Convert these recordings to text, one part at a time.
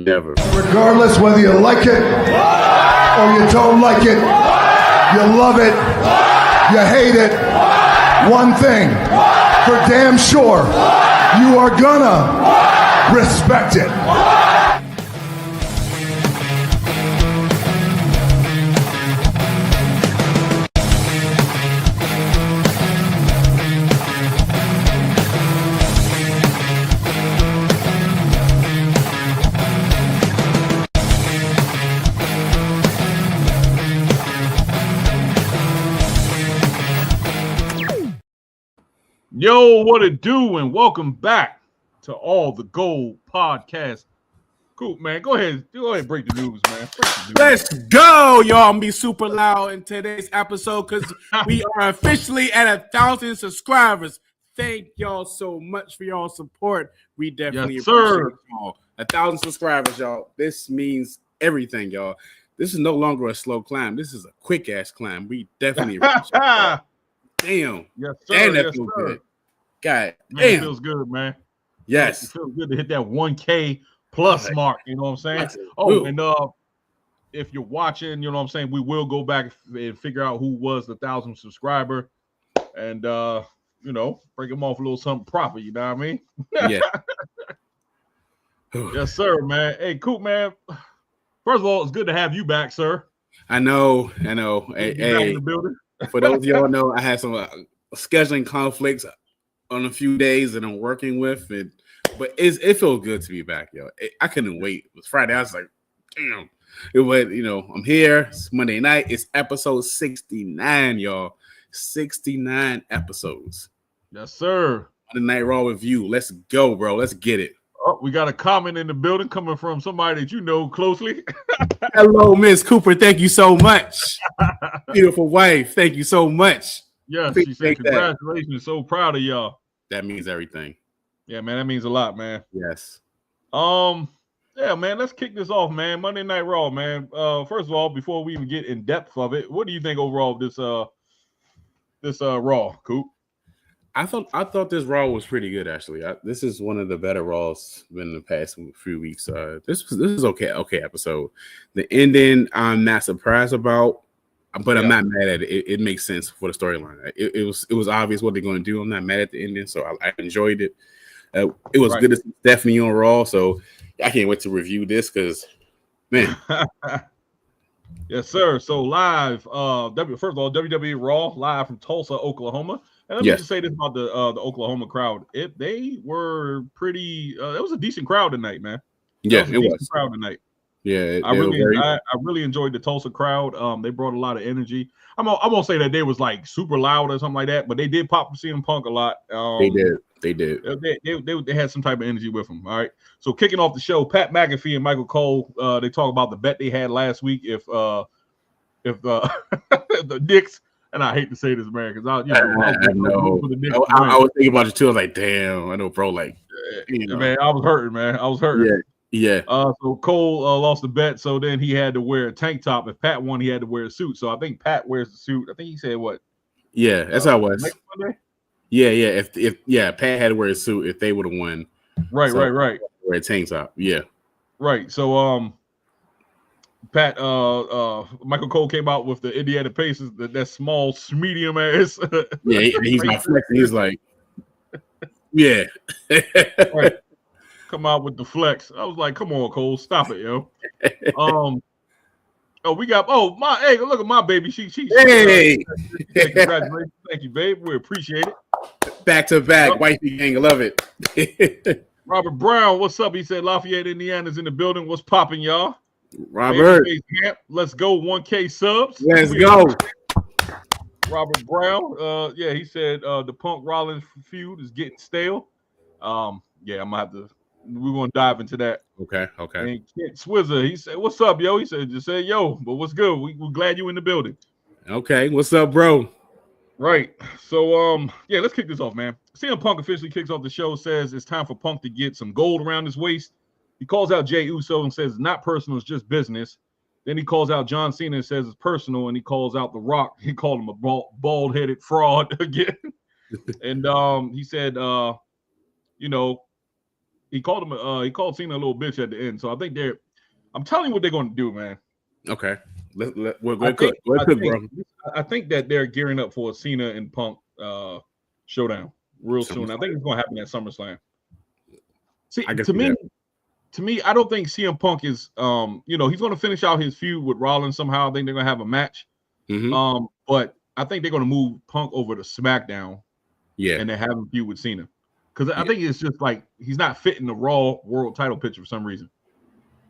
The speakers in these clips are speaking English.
Never. Regardless whether you like it or you don't like it, you love it, you hate it, one thing for damn sure, you are gonna respect it. Yo, what it do, and welcome back to All the Gold Podcast. Cool, man. Go ahead and break the news, man. Let's go, y'all. I'm gonna be super loud in today's episode because we are officially at 1,000 subscribers. Thank y'all so much for y'all support. We definitely appreciate y'all. 1,000 subscribers, y'all. This means everything, y'all. This is no longer a slow climb. This is a quick ass climb. We definitely appreciate y'all. Damn. Yes, sir. And that yes, feels sir. good. God, man, damn. It feels good, man. Yes. It feels good to hit that 1K plus mark. You know what I'm saying? Ooh. And if you're watching, you know what I'm saying, we will go back and figure out who was the 1,000 subscriber and you know, break them off a little something proper, you know what I mean? Yeah. Yes, sir, man. Hey, Coop, man. First of all, it's good to have you back, sir. I know. Hey, Hey, in the building. for those of y'all know, I had some scheduling conflicts on a few days that I'm working with, but it feels good to be back, yo. I couldn't wait. It was Friday. I was like, damn. It was, you know, I'm here. It's Monday night. It's episode 69, y'all. 69 episodes. Yes, sir. Monday Night Raw review. Let's go, bro. Let's get it. Oh, we got a comment in the building coming from somebody that you know closely. Hello, Miss Cooper. Thank you so much. Beautiful wife. Thank you so much. Yes, she said congratulations. So proud of y'all. That means everything. Yeah, man, that means a lot, man. Yes. Yeah, man, let's kick this off, man. Monday Night Raw, man. First of all, before we even get in depth of it, what do you think overall of this Raw, Coop? I thought this Raw was pretty good, actually. This is one of the better Raws in the past few weeks. This is okay episode. The ending, I'm not surprised about, but I'm not mad at it. It makes sense for the storyline. It was obvious what they're going to do. I'm not mad at the ending, so I enjoyed it. It was good to see Stephanie on Raw, so I can't wait to review this because, man. Yes, sir. So live, first of all, WWE RAW live from Tulsa, Oklahoma. And let me just say this about the Oklahoma crowd. They were pretty. It was a decent crowd tonight, man. Yeah, it was crowd tonight. Yeah, I really enjoyed the Tulsa crowd. They brought a lot of energy. I won't say that they was like super loud or something like that, but they did pop CM Punk a lot. They did. They had some type of energy with them. All right. So kicking off the show, Pat McAfee and Michael Cole. They talk about the bet they had last week. If the Knicks. And I hate to say this, man, because I know. I was thinking about you too. I was like, damn, I know, bro. Like, man, I was hurting, man. I was hurting. Yeah. So Cole lost the bet, so then he had to wear a tank top. If Pat won, he had to wear a suit. So I think Pat wears the suit. I think he said what? Yeah, that's how it was. Next Monday? Yeah. If Pat had to wear a suit, if they would have won. Right. Wear a tank top. Yeah. Right. So Pat, Michael Cole came out with the Indiana Pacers, that small, medium ass. Yeah, he's not flexing. He's like, yeah. Right. Come out with the flex. I was like, come on, Cole, stop it, yo. Hey, look at my baby. She hey. Congratulations. Thank you, babe. We appreciate it. Back to back, wifey gang, love it. Robert Brown, what's up? He said Lafayette, Indiana's in the building. What's popping, y'all? Robert, let's go 1K subs. Let's go. Robert Brown, he said the Punk Rollins feud is getting stale. I'm gonna have to. We're gonna dive into that. Okay. And Kent Swizzer, he said, "What's up, yo?" He said, "Just say yo, but what's good? We're glad you in the building." Okay, what's up, bro? Right. So let's kick this off, man. CM Punk officially kicks off the show. Says it's time for Punk to get some gold around his waist. He calls out Jey Uso and says it's not personal, it's just business. Then he calls out John Cena and says it's personal, and he calls out The Rock. He called him a bald-headed fraud again. And he said, He called him. He called Cena a little bitch at the end. So I think I'm telling you what they're going to do, man. Okay. I think that they're gearing up for a Cena and Punk showdown real soon. I think it's going to happen at SummerSlam. See, to me, I don't think CM Punk is, he's going to finish out his feud with Rollins somehow. I think they're going to have a match. Mm-hmm. But I think they're going to move Punk over to SmackDown. Yeah. And then have him feud with Cena. Because I think it's just like he's not fitting the Raw world title picture for some reason.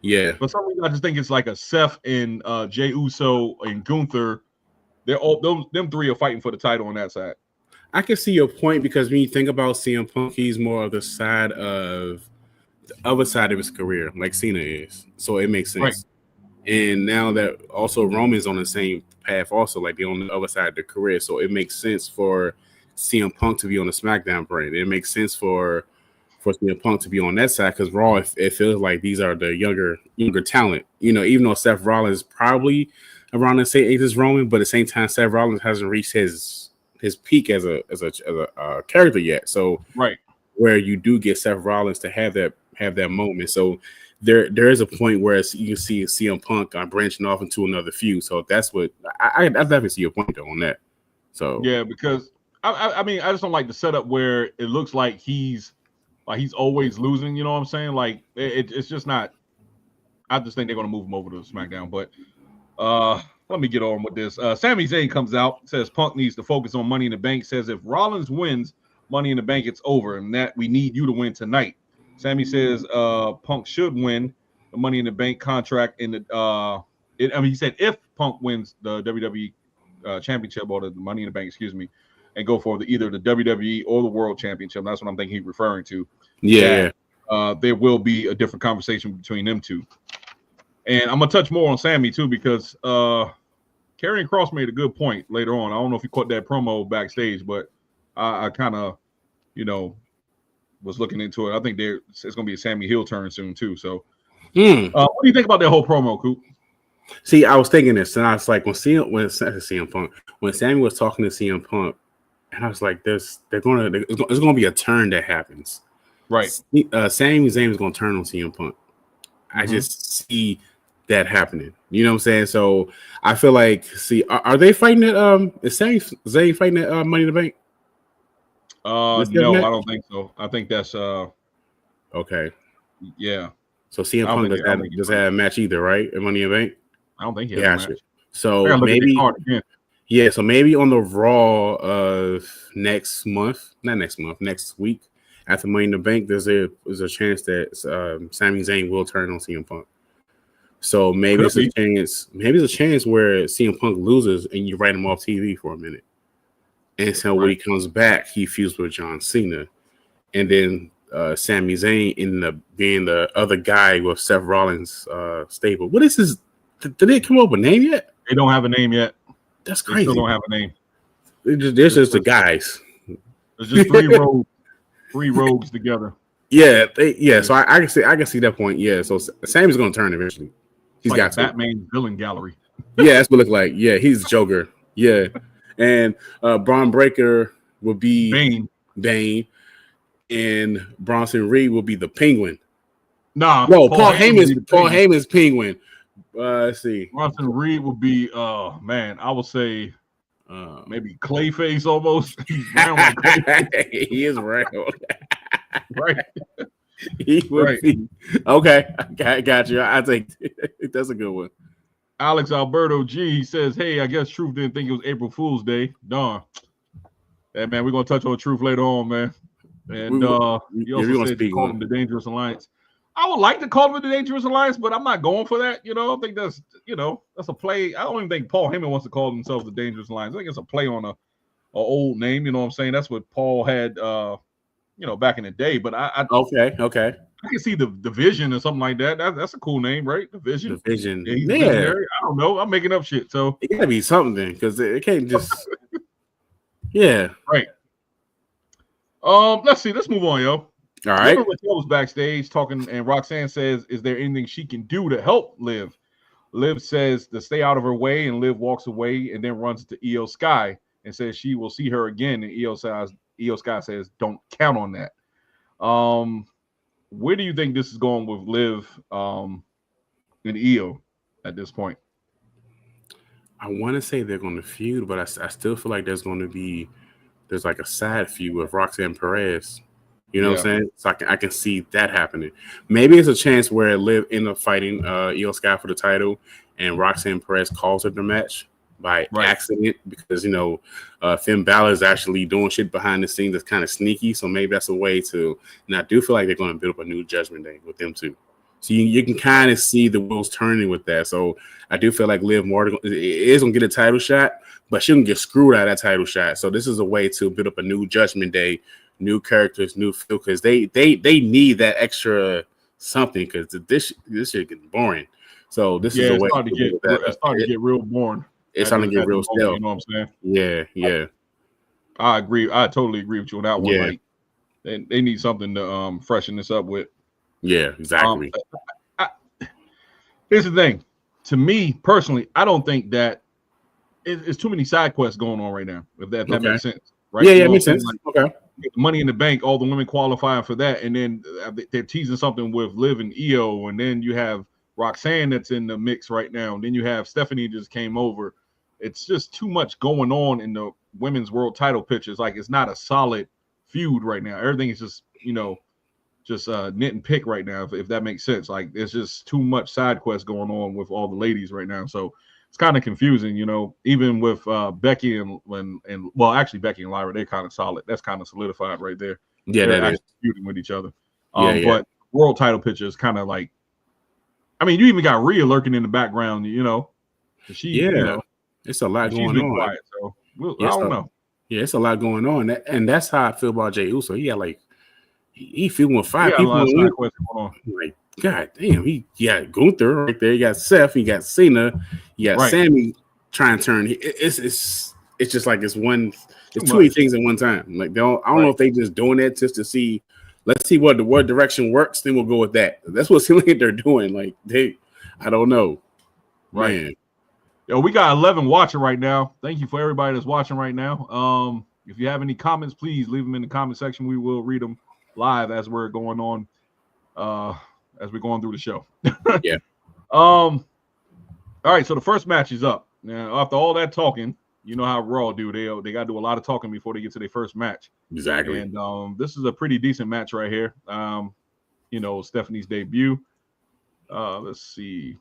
Yeah. For some reason, I just think it's like a Seth and Jey Uso and Gunther. They're all them three are fighting for the title on that side. I can see your point because when you think about CM Punk, he's more of the other side of his career, like Cena is. So it makes sense. Right. And now that also Roman's on the same path, also like they're on the other side of their career, so it makes sense for CM Punk to be on the SmackDown brand. It makes sense for CM Punk to be on that side because Raw, it feels like these are the younger talent. Even though Seth Rollins is probably around the same age as Roman, but at the same time, Seth Rollins hasn't reached his peak as a character yet. So right where you do get Seth Rollins to have that moment. So there is a point where you can see CM Punk branching off into another feud. So that's what I definitely see your point though on that. So yeah, because I mean I just don't like the setup where it looks like he's always losing. You know what I'm saying? Like it's just not. I just think they're going to move him over to SmackDown. But let me get on with this. Sami Zayn comes out, says Punk needs to focus on Money in the Bank. Says if Rollins wins Money in the Bank, it's over, and that we need you to win tonight. Sami says Punk should win the Money in the Bank contract. He said if Punk wins the WWE Championship or the Money in the Bank, and go for either the WWE or the World Championship. That's what I'm thinking he's referring to. Yeah. There will be a different conversation between them two. And I'm going to touch more on Sami, too, because Karrion Kross made a good point later on. I don't know if you caught that promo backstage, but I kind of, was looking into it. I think it's going to be a Sami heel turn soon, too. So what do you think about that whole promo, Coop? See, I was thinking this, and I was like, when Sami was talking to CM Punk, and I was like, there's going to be a turn that happens. Right. Sami Zayn is going to turn on CM Punk. I just see that happening. You know what I'm saying? So I feel like, are they fighting at is Sami Zayn fighting at Money in the Bank? No, I don't think so. I think that's okay. Yeah. So CM Punk doesn't have a match either, right? At Money in the Bank? I don't think he has a match. So maybe so maybe on the Raw of next week after Money in the Bank, there's a chance that Sami Zayn will turn on CM Punk. So maybe it's a chance where CM Punk loses and you write him off TV for a minute. And so when he comes back, he feuds with John Cena. And then Sami Zayn ended up being the other guy with Seth Rollins' stable. What is his? Did they come up with a name yet? They don't have a name yet. That's crazy. They still don't have a name. There's just the guys. There's just three rogues together. Yeah, So I can see that point. Yeah, so Sami's going to turn eventually. He's got Batman villain gallery. Yeah, that's what it look like. Yeah, he's Joker. Yeah, and Braun Breaker will be Bane, and Bronson Reed will be the Penguin. No, Paul Heyman's Penguin. Let's see. Bronson Reed will be. I would say. Maybe Clayface almost. He's round like Clayface. He is round. Right. He would be. Okay. I got you. I think that's a good one. Alex Alberto G says, hey, I guess Truth didn't think it was April Fool's Day. Darn. Hey, man, we're going to touch on Truth later on, man. And he also said he called him the Dangerous Alliance. I would like to call him the Dangerous Alliance, but I'm not going for that. I think that's a play. I don't even think Paul Heyman wants to call himself the Dangerous Alliance. I think it's a play on a old name. You know what I'm saying? That's what Paul had, back in the day. But okay. I can see the Vision or something like that. That's a cool name, right? The Vision. The Vision. Yeah. I don't know. I'm making up shit. So it gotta be something because it can't just. Yeah. Right. Let's see. Let's move on, yo. All right. Raquel was backstage talking, and Roxanne says, "Is there anything she can do to help Liv?" Liv says to stay out of her way, and Liv walks away and then runs to Io Sky and says she will see her again. And Io Sky says, "Don't count on that." where do you think this is going with Liv and Io at this point? I want to say they're going to feud, but I still feel like there's like a side feud with Roxanne Perez. You know what I'm saying? So I can see that happening. Maybe it's a chance where Liv end up fighting Io Sky for the title, and Roxanne Perez calls her the match by accident because Finn Balor is actually doing shit behind the scenes that's kind of sneaky. So maybe that's a way to. And I do feel like they're going to build up a new Judgment Day with them too. So you can kind of see the wheels turning with that. So I do feel like Liv Morgan is going to get a title shot, but she can get screwed out of that title shot. So this is a way to build up a new Judgment Day, new characters, new feel, because they need that extra something because this shit getting boring. So this is a way it's starting to get real boring. It's starting to get real stale. You know what I'm saying? Yeah. I agree. I totally agree with you on that one. Yeah. Like they need something to freshen this up with. Yeah, exactly. Here's the thing. To me personally, I don't think that it's too many side quests going on right now. If that makes sense, right? Yeah, it makes sense. Like, okay. Money in the Bank, all the women qualifying for that, and then they're teasing something with Liv and Io, and then you have Roxanne that's in the mix right now, and then you have Stephanie just came over. It's just too much going on in the women's world title pictures. Like it's not a solid feud right now. Everything is just knit and pick right now, if that makes sense. Like there's just too much side quest going on with all the ladies right now. So it's kind of confusing, even with Becky and actually Becky and Lyra, they're kind of solid. That's kind of solidified right there. Yeah, they're feuding with each other. But world title picture is kind of like, I mean, you even got Rhea lurking in the background, it's a lot going on. Quiet, so I don't know. Yeah, it's a lot going on. And that's how I feel about Jey Uso. He feeling with 5 people. Like, God damn, he got Gunther right there. You got Seth. You got Cena. You got Sami trying to turn. It's just like it's too many things at one time. Like I don't know if they just doing that just to see. Let's see what direction works. Then we'll go with that. That's what seems like they're doing. Like I don't know. Right. Man. Yo, we got 11 watching right now. Thank you for everybody that's watching right now. If you have any comments, please leave them in the comment section. We will read them live as we're going on, as we're going through the show. Yeah. All right. So the first match is up. Now, after all that talking, you know how Raw do. They got to do a lot of talking before they get to their first match. Exactly. And this is a pretty decent match right here. Stephanie's debut. Let's see.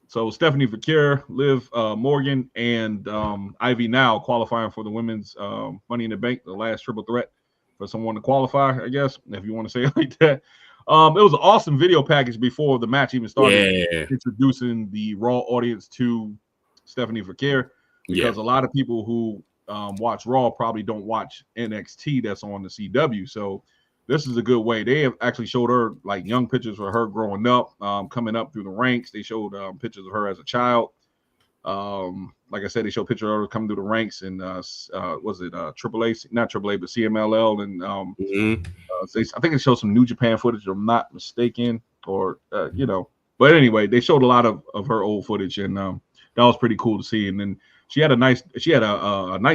So Stephanie Vaquer, Liv Morgan, and Ivy Nile qualifying for the women's Money in the Bank, the last triple threat for someone to qualify, I guess, if you want to say it like that. It was an awesome video package before the match even started, introducing the Raw audience to Stephanie Vaquer, because a lot of people who watch Raw probably don't watch NXT that's on the CW. So this is a good way. They have actually showed her like young pictures of her growing up, coming up through the ranks. They showed pictures of her as a child. Like I said, they showed pictures of her coming through the ranks, and was it AAA, not AAA, but CMLL, and I think they showed some New Japan footage, if I'm not mistaken, or But anyway, they showed a lot of her old footage, and that was pretty cool to see. And then she had a nice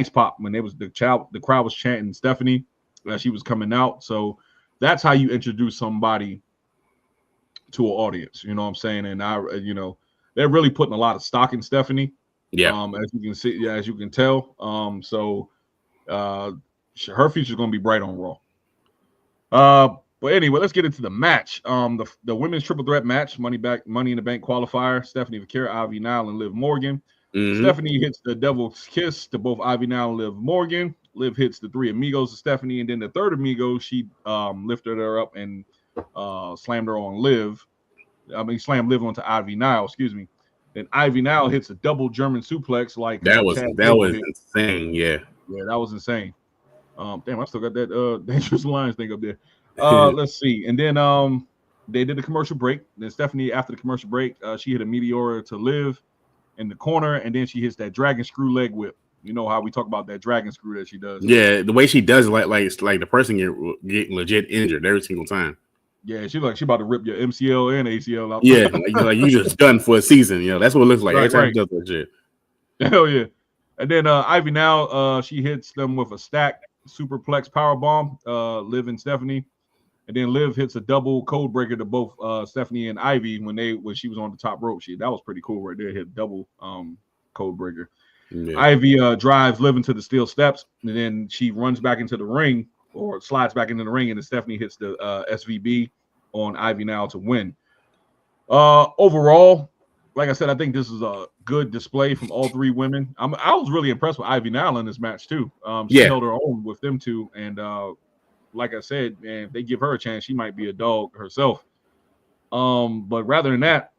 pop when the crowd was chanting Stephanie as she was coming out. So that's how you introduce somebody to an audience. You know what I'm saying? And they're really putting a lot of stock in Stephanie. Yeah. As you can see, as you can tell. Her future is going to be bright on Raw. But anyway, let's get into the match. The women's triple threat match, Money in the Bank qualifier. Stephanie Vaquer, Ivy Nile, and Liv Morgan. Stephanie hits the devil's kiss to both Ivy Nile and Liv Morgan. Liv hits the three amigos to Stephanie, and then the third amigo, she lifted her up and slammed her on Liv. Slammed Liv onto Ivy Nile, excuse me. Then Ivy Nile hits a double German suplex like that was insane. Yeah, that was insane. Damn, I still got that Dangerous Alliance thing up there. Let's see. And then they did the commercial break. Then Stephanie, after the commercial break, she hit a meteor to Liv in the corner, and then she hits that dragon screw leg whip. You know how we talk about that dragon screw that she does. Yeah, the way she does it, it's like the person get legit injured every single time. Yeah, she about to rip your MCL and ACL out. Yeah, like you just done for a season. That's what it looks like every time she does that shit. Hell yeah. And then Ivy Nile, she hits them with a stacked superplex powerbomb, Liv and Stephanie. And then Liv hits a double code breaker to both Stephanie and Ivy when she was on the top rope. That was pretty cool right there. Hit double code breaker. Yeah. Ivy drives Liv into the steel steps, and then she runs back into the ring or slides back into the ring, and then Stephanie hits the SVB on Ivy Nile to win. Overall, like I said, I think this is a good display from all three women. I was really impressed with Ivy Nile in this match too. She held her own with them two, and like I said, man, if they give her a chance, she might be a dog herself. But rather than that,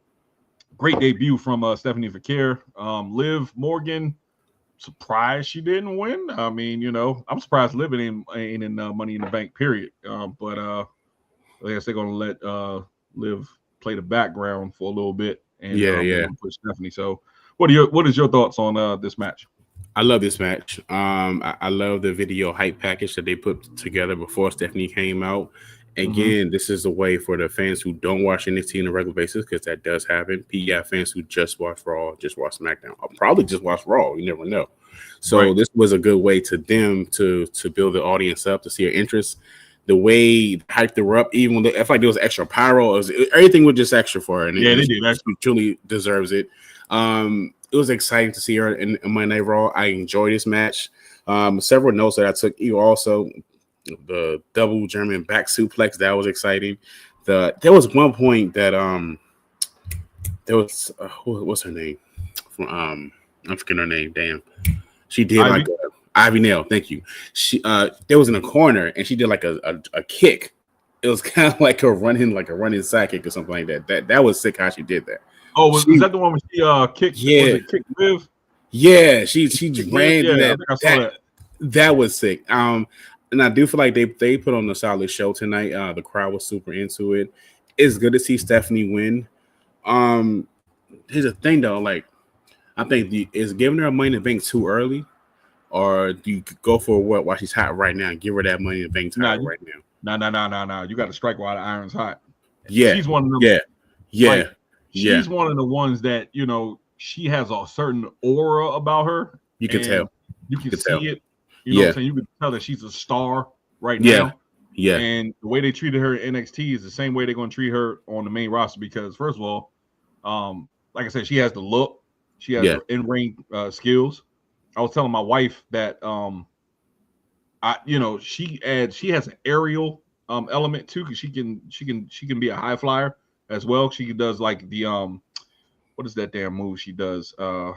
great debut from Stephanie Vaquer. Liv Morgan, surprised she didn't win. I mean, I'm surprised Liv ain't in Money in the Bank, period. But I guess they're going to let Liv play the background for a little bit. And push Stephanie. So what is your thoughts on this match? I love this match. I love the video hype package that they put together before Stephanie came out. Again, this is a way for the fans who don't watch NXT on a regular basis, because that does happen. PEI fans who just watch Raw, just watch SmackDown, or probably just watch Raw. You never know. So this was a good way to them to build the audience up, to see her interest. The way hyped her up, even though I feel like there was extra pyro, everything was just extra for her. And they did. She truly deserves it. It was exciting to see her in Monday Night Raw. I enjoyed this match. Several notes that I took. Also, the double German back suplex, that was exciting. There was one point that there was what's her name? I'm forgetting her name. Damn, she did Ivy? Ivy Nile. Thank you. She there was in a corner and she did like a kick. It was kind of like a running sidekick or something like that. That was sick how she did that. Oh, was that the one where she kicked? Yeah, kicked Liv? Yeah, she ran that. That was sick. And I do feel like they put on a solid show tonight. The crowd was super into it. It's good to see Stephanie win. Here's the thing though, like I think is giving her Money in the Bank too early, or do you go for what while she's hot right now and give her that Money in the Bank title right now? No. You got to strike while the iron's hot. Yeah, she's one of them. Yeah. Like, she's one of the ones that she has a certain aura about her. You can tell. You can see it. You know what I'm saying? You can tell that she's a star right now. Yeah. And the way they treated her in NXT is the same way they're going to treat her on the main roster, because first of all, like I said, she has the look. She has her in-ring skills. I was telling my wife that she has an aerial element too, because she can be a high flyer as well. She does like the what is that damn move she does? The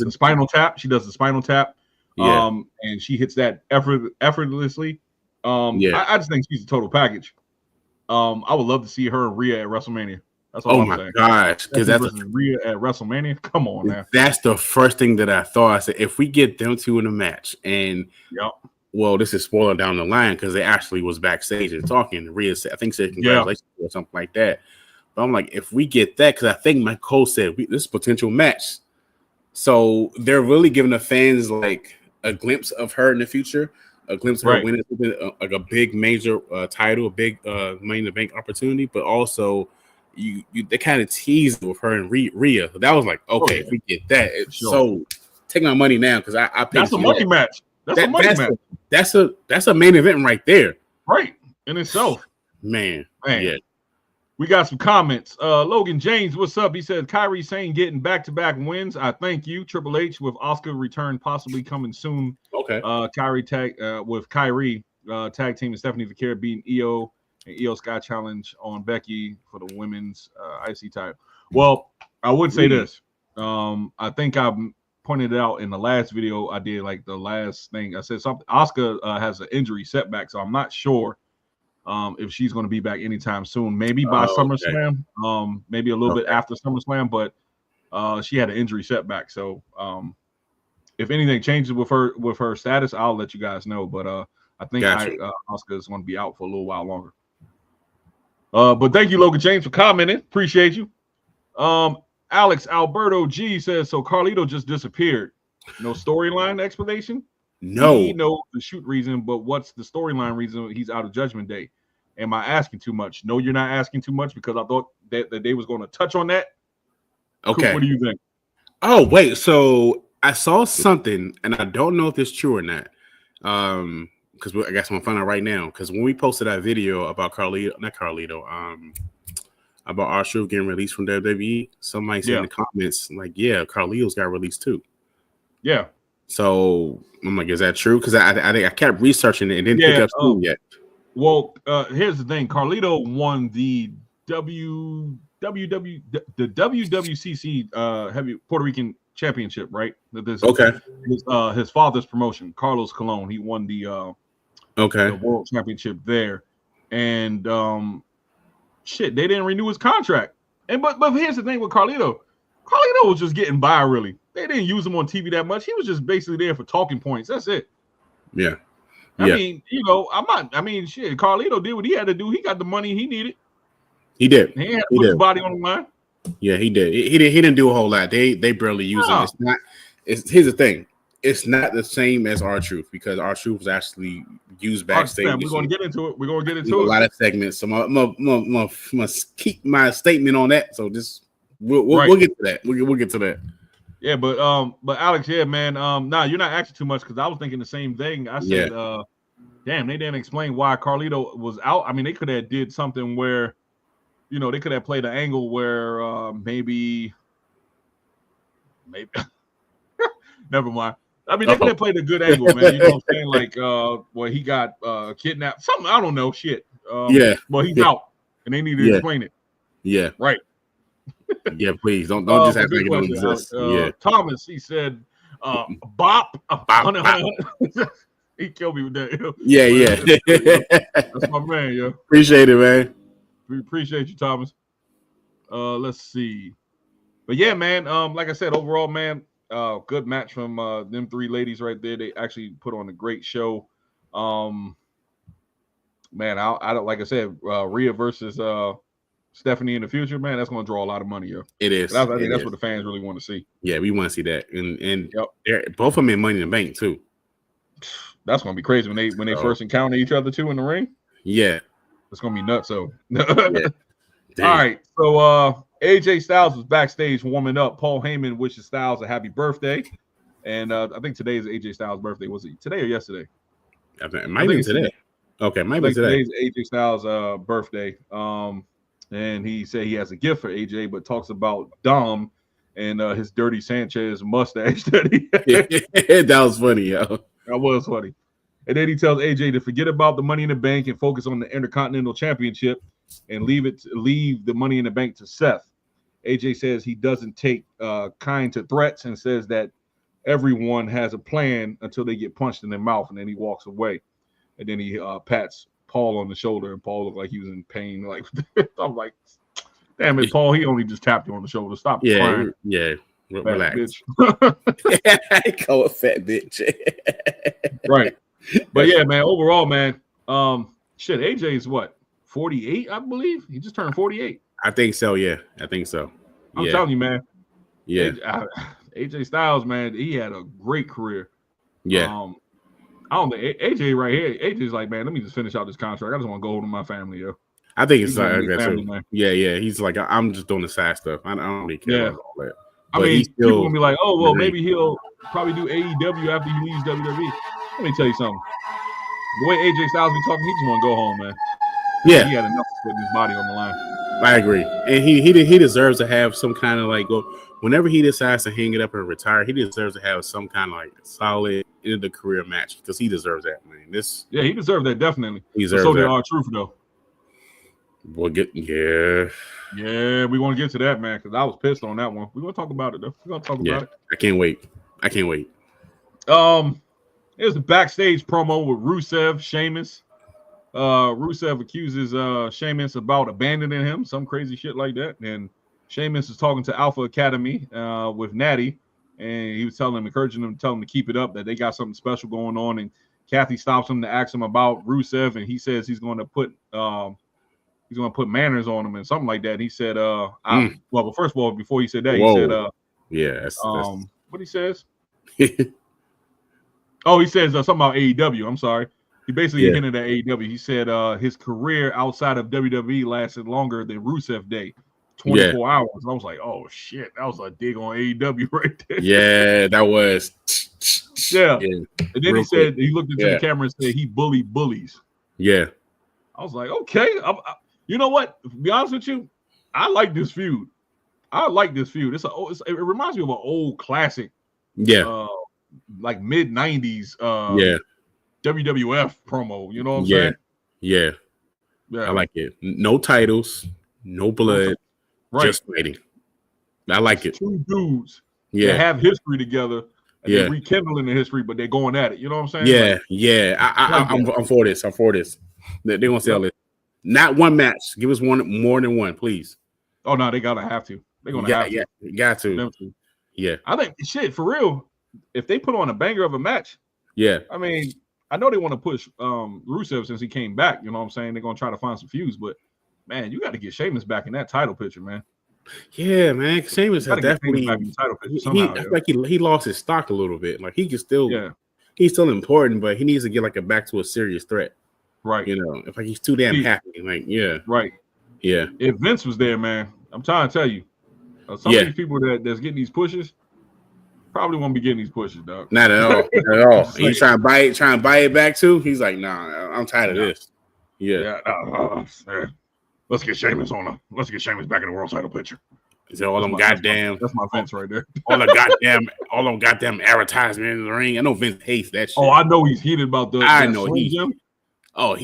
spinal tap. She does the spinal tap. And she hits that effortlessly. I just think she's a total package. I would love to see her and Rhea at WrestleMania. That's all I'm saying. Gosh, because that's Rhea at WrestleMania. Come on now. That's the first thing that I thought. I said, if we get them two in a match, and well, this is spoiler down the line because they actually was backstage and talking. Rhea said, I think said congratulations or something like that. But I'm like, if we get that, because I think Mike Cole said this is a potential match. So they're really giving the fans like a glimpse of her in the future, a glimpse of her winning like a big major title, a big Money in the Bank opportunity, but also they kind of teased with her and Rhea. That was like, okay, if we get that, so take my money now because I paid. That's a money match. That's a money match. That's a main event right there, right in itself. Man. Yeah. We got some comments. Logan James, what's up? He said, Kairi Sane getting back-to-back wins. I thank you. Triple H with Asuka return possibly coming soon. Okay. Kairi tag team and Stephanie Vaquer beating EO and EO Sky Challenge on Becky for the women's IC title. Well, I would say this. I think I pointed it out in the last video I did, like the last thing. I said something. Asuka has an injury setback, so I'm not sure if she's going to be back anytime soon, maybe by SummerSlam, maybe a little bit after SummerSlam, but she had an injury setback. So if anything changes with her status, I'll let you guys know. But I think Asuka is going to be out for a little while longer. But thank you, Logan James, for commenting. Appreciate you. Alex Alberto G says, so Carlito just disappeared. No storyline explanation? No. He knows the shoot reason, but what's the storyline reason he's out of Judgment Day? Am I asking too much? No, you're not asking too much, because I thought that they was going to touch on that. Okay. What do you think? Oh, wait. So I saw something, and I don't know if it's true or not. because I guess I'm gonna find out right now. Because when we posted that video about about R-Truth getting released from WWE, somebody said in the comments, like, yeah, Carlito's got released too. Yeah. So I'm like, is that true? Because I kept researching it and didn't pick up steam yet. Well, here's the thing: Carlito won the WWCC heavy Puerto Rican championship, right? His father's promotion, Carlos Colon, he won the world championship there, and they didn't renew his contract. And but here's the thing with Carlito was just getting by. Really, they didn't use him on TV that much. He was just basically there for talking points. That's it. Yeah. I mean, Carlito did what he had to do. He got the money he needed. He did. He had to put his body on the line. Yeah, he did. He didn't do a whole lot. They barely use him. Here's the thing. It's not the same as R-Truth because R-Truth was actually used backstage. We're going to get into it. A lot of segments. So I'm must keep my statement on that. So just we'll get to that. We'll get to that. Yeah, but Alex, yeah, man. Nah, you're not actually too much because I was thinking the same thing. I said, damn, they didn't explain why Carlito was out. I mean, they could have did something where, they could have played an angle where maybe never mind. I mean, they could have played a good angle, man. You know what I'm saying? Like, where he got kidnapped. Something, I don't know, shit. Well, he's out, and they need to explain it. Yeah. Right. Yeah, please don't just have to don't exist. Thomas, he said, "Bop, bop." He killed me with that. Yeah. That's my man, yo. Appreciate it, man. We appreciate you, Thomas. Let's see, but yeah, man. Like I said, overall, man, good match from them three ladies right there. They actually put on a great show. Man, I don't like I said, Rhea versus Stephanie in the future, man, that's going to draw a lot of money, yo. It is. I think that's what the fans really want to see. Yeah, we want to see that, and both of them in Money in the Bank too. That's going to be crazy when they first encounter each other too in the ring. Yeah, it's going to be nuts. So, all right. So, AJ Styles was backstage warming up. Paul Heyman wishes Styles a happy birthday, and I think today is AJ Styles' birthday. Was it today or yesterday? It might be today. Okay, might be today. Today's AJ Styles' birthday. And he said he has a gift for AJ, but talks about Dom and his dirty Sanchez mustache. That was funny, yo. That was funny. And then he tells AJ to forget about the Money in the Bank and focus on the Intercontinental Championship and leave the Money in the Bank to Seth. AJ says he doesn't take kind to threats and says that everyone has a plan until they get punched in their mouth, and then he walks away. And then he pats Paul on the shoulder, and Paul looked like he was in pain. Like I'm like, damn it, Paul. He only just tapped you on the shoulder. Stop crying. Yeah. Relax. Bitch. Call a fat bitch. Right. But yeah, man. Overall, man. AJ is what 48, I believe. He just turned 48. I think so. Yeah, I think so. I'm telling you, man. Yeah. AJ Styles, man. He had a great career. Yeah. I don't think AJ right here. AJ's like, man, let me just finish out this contract. I just want to go home to my family, yo. I think it's like that too. Yeah. He's like, I'm just doing the side stuff. I don't really care about all that. But I mean, people gonna be like, oh well, maybe he'll probably do AEW after he leaves WWE. Let me tell you something. The way AJ Styles be talking, he just want to go home, man. Yeah, he had enough of putting his body on the line. I agree, and he deserves to have some kind of like whenever he decides to hang it up and retire, he deserves to have some kind of like solid end of the career match because he deserves that, man. He deserves that definitely. He deserves so did R-Truth though. We'll get Yeah, we want to get to that, man, because I was pissed on that one. We're gonna talk about it though. We're gonna talk about it. I can't wait. Here's the backstage promo with Rusev, Sheamus. Rusev accuses Sheamus about abandoning him, some crazy shit like that. And Sheamus is talking to Alpha Academy with Natty, and he was encouraging them, telling them to keep it up, that they got something special going on. And Kathy stops him to ask him about Rusev, and he says he's going to put manners on him and something like that. And he said, well, but first of all, before he said that, he said, that's what he says. He says something about AEW. I'm sorry. He basically hinted at AEW. He said his career outside of WWE lasted longer than Rusev Day, 24 hours. And I was like, oh shit, that was a dig on AEW right there. Yeah, that was. Yeah. Yeah. And then Real he said, quick. he looked into the camera and said he bullied bullies. Yeah. I was like, okay. You know what? To be honest with you, I like this feud. It reminds me of an old classic. Yeah. Like mid-90s WWF promo. You know what I'm saying? Yeah. I like it. No titles, no blood, just fighting. I like it. Two dudes that have history together. And they're rekindling the history, but they're going at it. You know what I'm saying? I'm for this. They're gonna sell it. Not one match. Give us one more than one, please. Oh no, they gotta have to. They're gonna have to. Got to. Yeah. I think shit for real. If they put on a banger of a match, I mean, I know they want to push Rusev since he came back. You know what I'm saying? They're gonna try to find some feuds, but man, you got to get Sheamus back in that title picture, man. Yeah, man. Sheamus has definitely. I feel like he lost his stock a little bit. Like he can still, he's still important, but he needs to get like back to a serious threat. Right. You know, if like he's too damn happy. Like, right. Yeah. If Vince was there, man, I'm trying to tell you, some of these people that's getting these pushes probably won't be getting these pushes, dog. Not at all. Not at all. He's trying to buy it back too. He's like, nah, I'm tired of this. Let's get Sheamus back in the world title picture. Is all them goddamn? That's my Vince right there. all them goddamn advertisement in the ring. I know Vince hates that shit. Oh, I know he's heated about the. I know he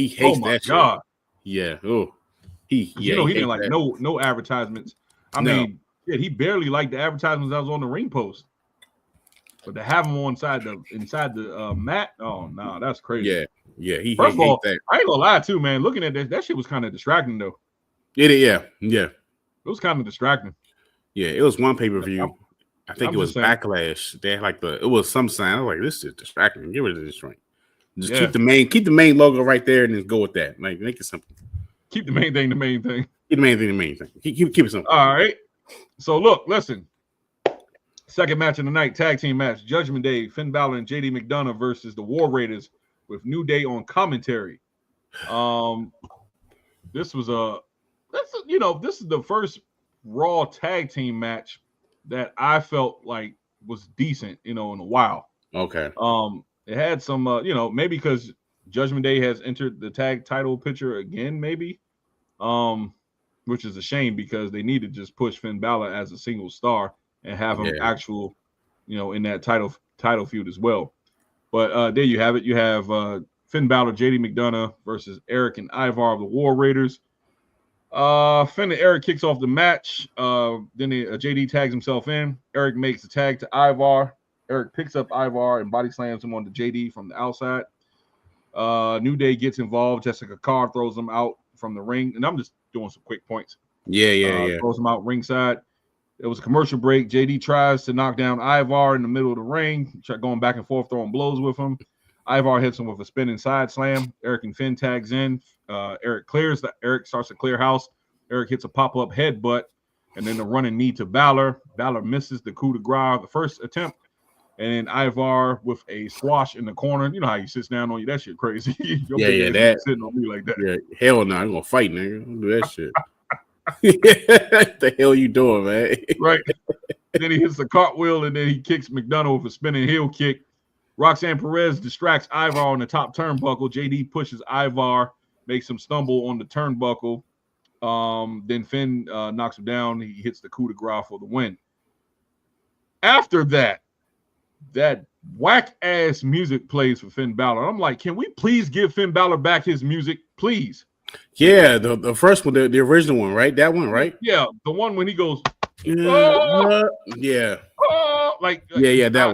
hates that God. shit. Yeah. Oh, he didn't like no advertisements. I mean, he barely liked the advertisements that was on the ring post. But to have him inside the mat, oh no, that's crazy. Yeah. First of all, I ain't gonna lie too, man. Looking at that shit was kind of distracting though. Yeah. It was kind of distracting. Yeah, it was one pay-per-view. I think it was Backlash. They had it was some sign. I was like, this is distracting. Get rid of this joint. Just keep the main logo right there and just go with that. Like, make it simple. Keep the main thing the main thing. Keep the main thing the main thing. Keep it simple. All right. So look, listen. Second match of the night, tag team match. Judgment Day, Finn Bálor and JD McDonagh versus the War Raiders with New Day on commentary. This is the first Raw tag team match that I felt like was decent, in a while. Okay. It had some, maybe because Judgment Day has entered the tag title picture again, maybe, which is a shame because they need to just push Finn Bálor as a single star and have him actual, in that title feud as well. But there you have it. You have Finn Bálor, JD McDonagh versus Eric and Ivar of the War Raiders. Finn and Eric kicks off the match. Then JD tags himself in. Eric makes the tag to Ivar. Eric picks up Ivar and body slams him onto JD from the outside. New Day gets involved. Jessica Carr throws him out from the ring. And I'm just doing some quick points. Yeah. Throws him out ringside. It was a commercial break. JD tries to knock down Ivar in the middle of the ring, going back and forth, throwing blows with him. Ivar hits him with a spinning side slam. Eric and Finn tags in. Eric starts to clear house. Eric hits a pop-up headbutt, and then the running knee to Bálor. Bálor misses the coup de grace, the first attempt. And then Ivar with a squash in the corner. You know how he sits down on you? That shit crazy. That sitting on me like that. Yeah, hell no, I'm gonna fight, nigga. Don't do that shit. What the hell you doing, man? Right. And then he hits the cartwheel, and then he kicks McDonagh with a spinning heel kick. Roxanne Perez distracts Ivar on the top turnbuckle. JD pushes Ivar, makes him stumble on the turnbuckle. Then Finn knocks him down. He hits the coup de grace for the win. After that whack ass music plays for Finn Bálor. I'm like, can we please give Finn Bálor back his music, please? Yeah, the first one, the original one, right? That one, right? Yeah, the one when he goes, that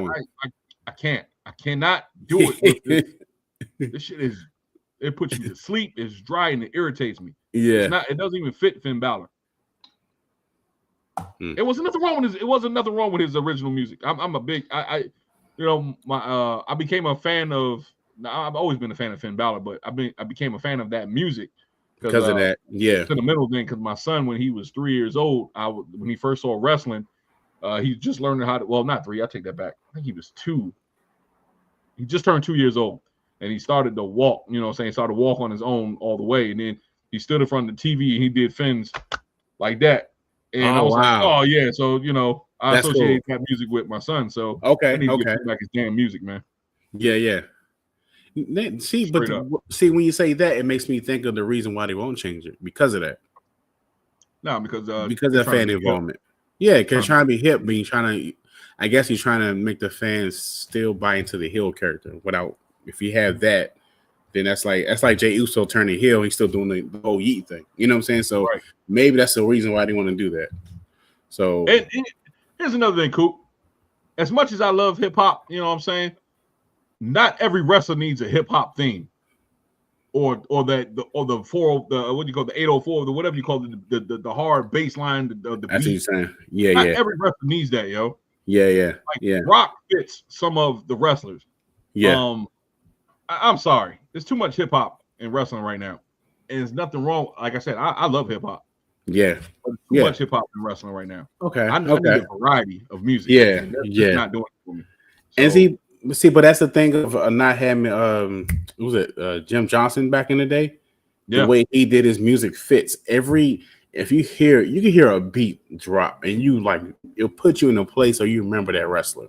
one. I cannot do it. This shit it puts you to sleep. It's dry and it irritates me. Yeah, it doesn't even fit Finn Bálor. It wasn't nothing wrong with his original music. I'm a big I became a fan of. I've always been a fan of Finn Bálor, but I became a fan of that music because of that. Yeah, sentimental thing. Because my son, when he was 3 years old, when he first saw wrestling, he just learned how to. Well, not 3. I take that back. I think he was 2. He just turned 2 years old, and he started to walk. You know, what I'm saying, he started to walk on his own all the way, and then he stood in front of the TV and he did Finn's like that. And I was like, oh yeah. So I associate that music with my son, so I need to get back his damn music, man. Yeah. See, when you say that, it makes me think of the reason why they won't change it because of that. No, because of fan involvement. Yeah, because trying to be hip, but I guess he's trying to make the fans still buy into the heel character. Without, if you have that, then that's like Jey Uso turning heel. He's still doing the whole yeet thing. You know what I'm saying? So maybe that's the reason why they want to do that. So and here's another thing, Coop. As much as I love hip hop, you know what I'm saying? Not every wrestler needs a hip hop theme, or the 804, the whatever you call it, the hard bass line, the beat. That's what you're saying. Yeah, Not every wrestler needs that, yo. Yeah. Rock fits some of the wrestlers. Yeah. I'm sorry. There's too much hip hop in wrestling right now, and there's nothing wrong. Like I said, I love hip hop. Yeah. But too much hip hop in wrestling right now. Okay. I need a variety of music. Yeah. That's not doing it for me. So, and see, but that's the thing of not having Jim Johnson back in the day. The way he did his music fits if you can hear a beat drop and it'll put you in a place where you remember that wrestler.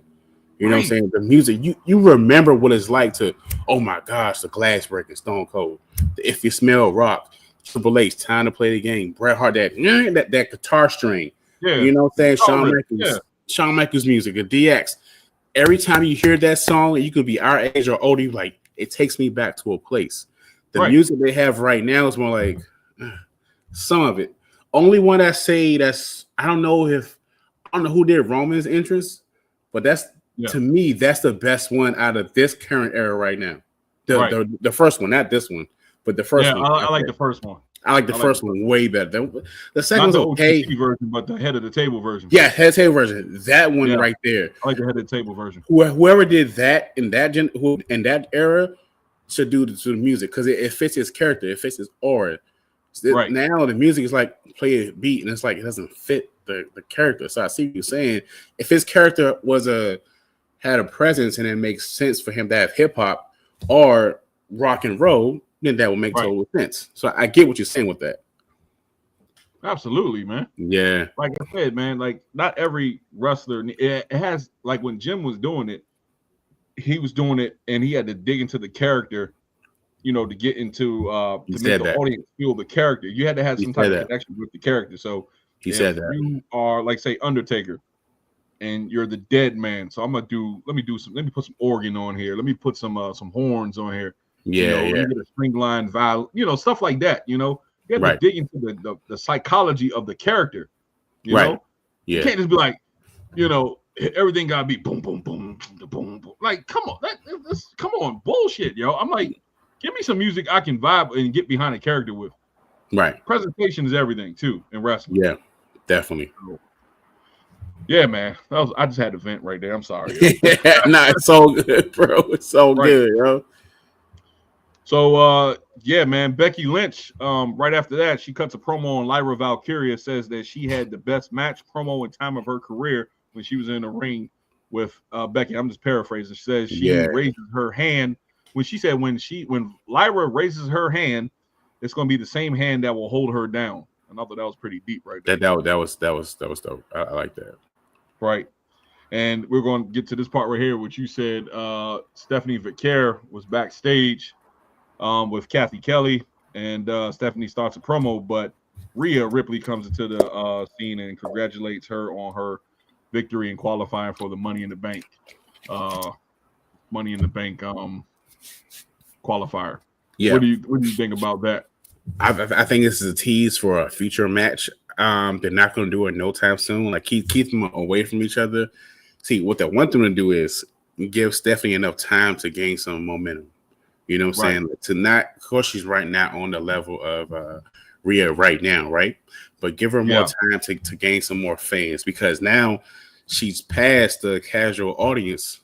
You know what I'm saying? The music, you remember what it's like to, oh my gosh, the Glass Breaker, Stone Cold, If You Smell Rock, Triple H, Time to Play the Game, Bret Hart, that guitar string. Yeah. You know what I'm saying? Shawn Michaels music, the DX. Every time you hear that song, you could be our age or older, it takes me back to a place. The music they have right now is more like some of it. Only one I don't know who did Roman's entrance, but to me, that's the best one out of this current era right now. The first one, not this one, but the first one. I like the first one. I like the first one way better. The second one's okay. Version, but the head of the table version. Yeah, head of the table version. That one right there. I like the head of the table version. Whoever did that in that era should do the music because it fits his character. It fits his aura. Now the music is like play a beat and it's like it doesn't fit the character. So I see what you're saying. If his character had a presence and it makes sense for him to have hip hop or rock and roll, then that would make total sense. So I get what you're saying with that. Absolutely, man. Yeah. Like I said, man, like not every wrestler, it has, like when Jim was doing it, he was doing it and he had to dig into the character, to get into to make the audience feel the character. You had to have some type of connection with the character. So he said that you are like say Undertaker and you're the dead man. So let me put some organ on here. Let me put some horns on here. Yeah, you get a string line, vowed, stuff like that. You have to dig into the psychology of the character. You know, you can't just be like, everything gotta be boom, boom, boom, boom, boom. Like, come on, come on, bullshit, yo. I'm like, give me some music I can vibe and get behind a character with. Right. Presentation is everything too in wrestling. Yeah, definitely. Yeah, man. I just had to vent right there. I'm sorry. Nah, it's so good, bro. It's so good, yo. So, man, Becky Lynch, right after that, she cuts a promo on Lyra Valkyria, says that she had the best match promo in time of her career when she was in the ring with Becky. I'm just paraphrasing. She says she raises her hand. When Lyra raises her hand, it's going to be the same hand that will hold her down. And I thought that was pretty deep right there. That was dope. I like that. Right. And we're going to get to this part right here, which you said Stephanie Vaquer was backstage with Kathy Kelly, and Stephanie starts a promo, but Rhea Ripley comes into the scene and congratulates her on her victory in qualifying for the Money in the Bank qualifier. Yeah. What do you think about that? I think this is a tease for a future match. They're not going to do it no time soon. Like keep them away from each other. See, what they want them to do is give Stephanie enough time to gain some momentum. You know what I'm saying? Of course, she's right now on the level of Rhea right now, right? But give her more time to gain some more fans because now she's past the casual audience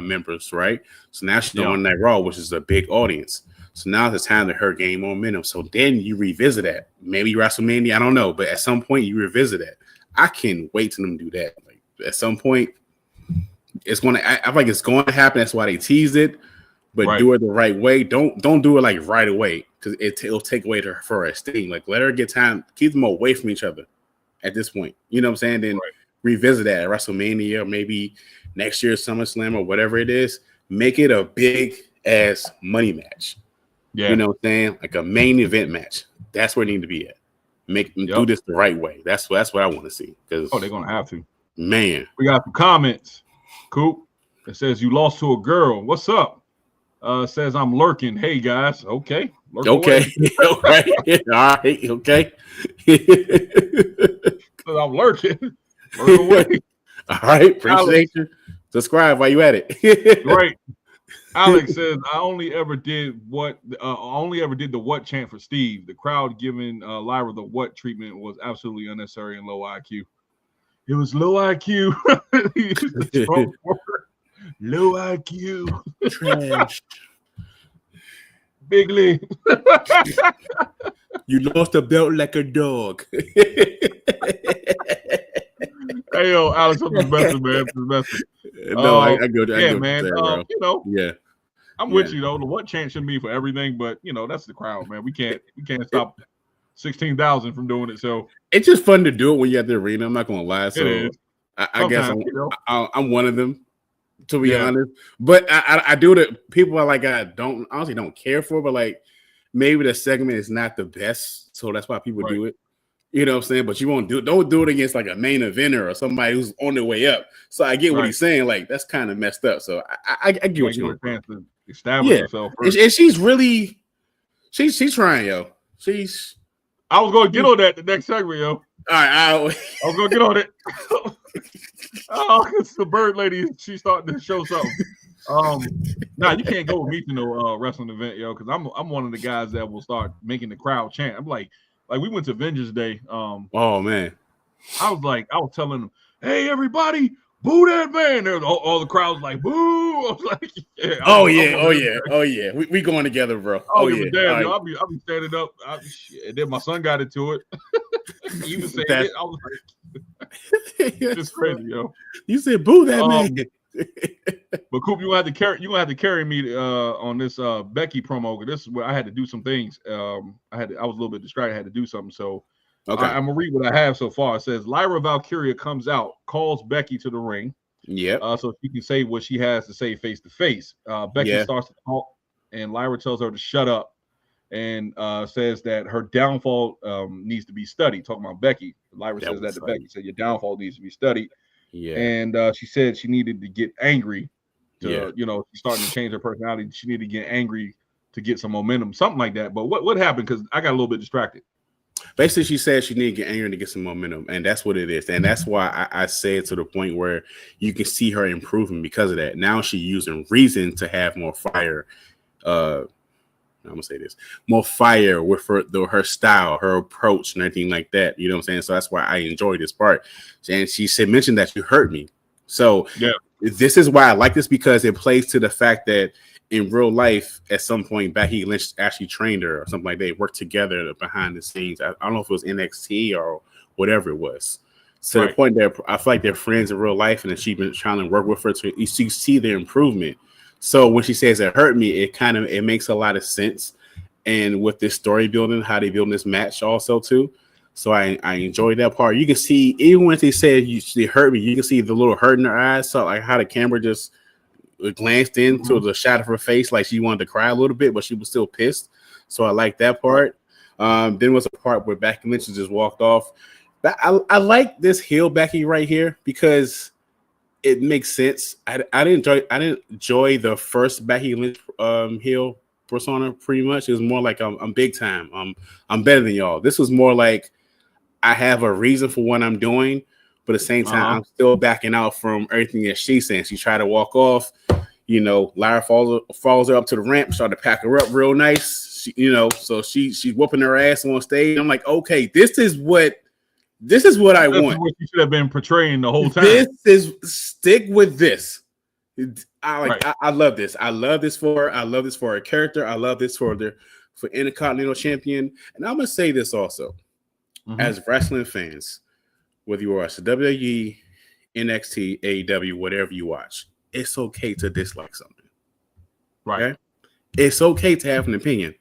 members, right? So now she's on that Raw, which is a big audience. So now it's time to her gain momentum. So then you revisit that. Maybe WrestleMania, I don't know, but at some point you revisit that. I can't wait to them do that. Like at some point, I feel like it's going to happen. That's why they teased it. But do it the right way. Don't do it like right away because it'll take away her esteem. Like let her get time. Keep them away from each other at this point. You know what I'm saying? Then revisit that at WrestleMania, or maybe next year's SummerSlam or whatever it is. Make it a big ass money match. Yeah. You know what I'm saying? Like a main event match. That's where it need to be at. Do this the right way. That's what I want to see. Because they're gonna have to. Man, we got some comments. Coop. It says you lost to a girl. What's up? Says I'm lurking. Hey guys. Okay. Okay. All right. All right. Okay. I'm lurking. Lurk away. All right. Appreciate you. Subscribe while you at it. Right. Alex says I only ever did the what chant for Steve. The crowd giving Lyra the what treatment was absolutely unnecessary and low IQ. It was low IQ. Low IQ. Trash. Bigly. You lost the belt like a dog. Hey yo, Alex, I'm just messing, man. No, I go. Yeah, man. You know, yeah, I'm with you though. The what chant shouldn't be for everything, but you know, that's the crowd, man. We can't stop 16,000 from doing it. So it's just fun to do it when you're at the arena. I'm not gonna lie. So I guess I'm one of them, to be honest. But I do it. People are like, I honestly don't care for, but like maybe the segment is not the best, so that's why people do it. You know what I'm saying? But you don't do it against like a main eventer or somebody who's on their way up. So I get what he's saying. Like that's kind of messed up. So I get what you're saying. Establish herself first. And she's really she's trying, yo. I was gonna get on that the next segment, yo. All right, I was gonna get on it. Oh, it's the bird lady. She's starting to show something. You can't go with me to no wrestling event, yo, because I'm one of the guys that will start making the crowd chant. I'm like we went to Avengers Day. Oh man, I was telling them, hey everybody, boo that man. There's all the crowds like boo. I was like, yeah. Oh yeah. We going together, bro. Oh yeah. Damn, yo, I'll be standing up. And then my son got into it. He was saying it. I was like, it's crazy, yo. You said boo that man. But Coop, you gonna have to carry me on this Becky promo. This is where I had to do some things. I was a little bit distracted. I had to do something. So okay, I'm gonna read what I have so far. It says Lyra Valkyria comes out, calls Becky to the ring. Yeah. So she can say what she has to say face to face. Becky starts to talk, and Lyra tells her to shut up, and says that her downfall needs to be studied. Talking about Becky, Lyra says that to Becky. Said your downfall needs to be studied. Yeah. And she said she needed to get angry. She's starting to change her personality. She needed to get angry to get some momentum, something like that. But what happened? Because I got a little bit distracted. Basically, she said she needed to get angry to get some momentum, and that's what it is. And that's why I say it to the point where you can see her improving because of that. Now she's using reason to have more fire. I'm gonna say this, more fire with her style, her approach, and everything like that. You know what I'm saying? So that's why I enjoy this part. And she mentioned that you hurt me. So this is why I like this, because it plays to the fact that in real life, at some point, Becky Lynch actually trained her or something like that. They worked together behind the scenes. I don't know if it was NXT or whatever it was. To the point that I feel like they're friends in real life, and then she's been trying to work with her to you see their improvement. So when she says it hurt me, it makes a lot of sense. And with this story building, how they build this match also too. So I enjoyed that part. You can see, even when they said they hurt me, you can see the little hurt in her eyes. So like how the camera just glanced into the shot of her face, like she wanted to cry a little bit, but she was still pissed. So I like that part. Then was a part where Becky Lynch just walked off. I like this heel Becky right here because it makes sense. I didn't enjoy the first Becky Lynch heel persona pretty much. It was more like I'm big time. I'm better than y'all. This was more like I have a reason for what I'm doing, but at the same time I'm still backing out from everything that she's saying. She tried to walk off. Lyra follows her up to the ramp, started to pack her up real nice. So she's whooping her ass on stage. I'm like, okay, this is what I want. What you should have been portraying the whole time. Stick with this. I love this. I love this for her. I love this for her character. I love this for Intercontinental Champion. And I'm gonna say this also, as wrestling fans, whether you watch the WWE, NXT, AEW, whatever you watch, it's okay to dislike something. Right. Okay? It's okay to have an opinion.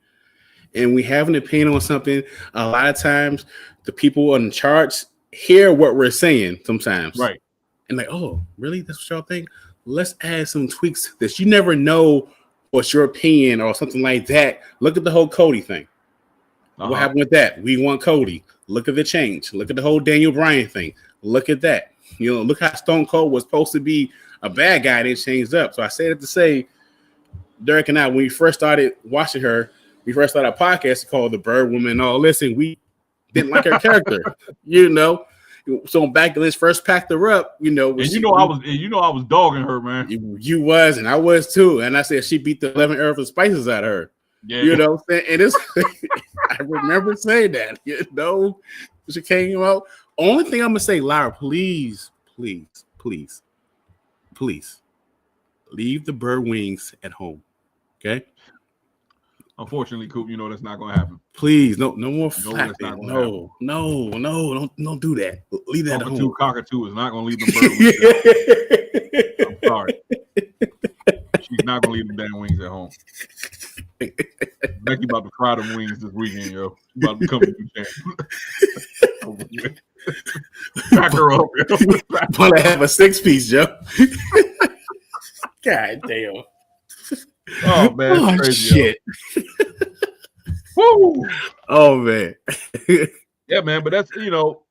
And we have an opinion on something. A lot of times, the people on the charts hear what we're saying sometimes. Right. And like, oh, really? That's what y'all think? Let's add some tweaks that you never know what's your opinion or something like that. Look at the whole Cody thing. What happened with that? We want Cody. Look at the change. Look at the whole Daniel Bryan thing. Look at that. You know, look how Stone Cold was supposed to be a bad guy. They changed up. So I say that to say, Derek and I, when we first started watching her, we first started a podcast called The Bird Woman. Oh, listen, we didn't like her character, you know. So back when Lynch first packed her up, you know, and I was dogging her, man. You was, and I was too. And I said she beat the 11 herbs and spices out of her. Yeah. You know, and it's I remember saying that, you know, she came out. Only thing I'm gonna say, Lyra, please leave the bird wings at home. Okay. Unfortunately, Coop, you know that's not gonna happen. Please, no more flapping. No, don't do that. Leave that at home. Cockatoo is not gonna leave the bird wings. I'm sorry. She's not gonna leave the damn wings at home. Becky about to fry them wings this weekend, yo. She's about to become a new champ. Back her up, yo. Want to have a 6-piece, Joe? God damn. Oh man, oh crazy, shit. Woo! Oh man. Yeah, man, but that's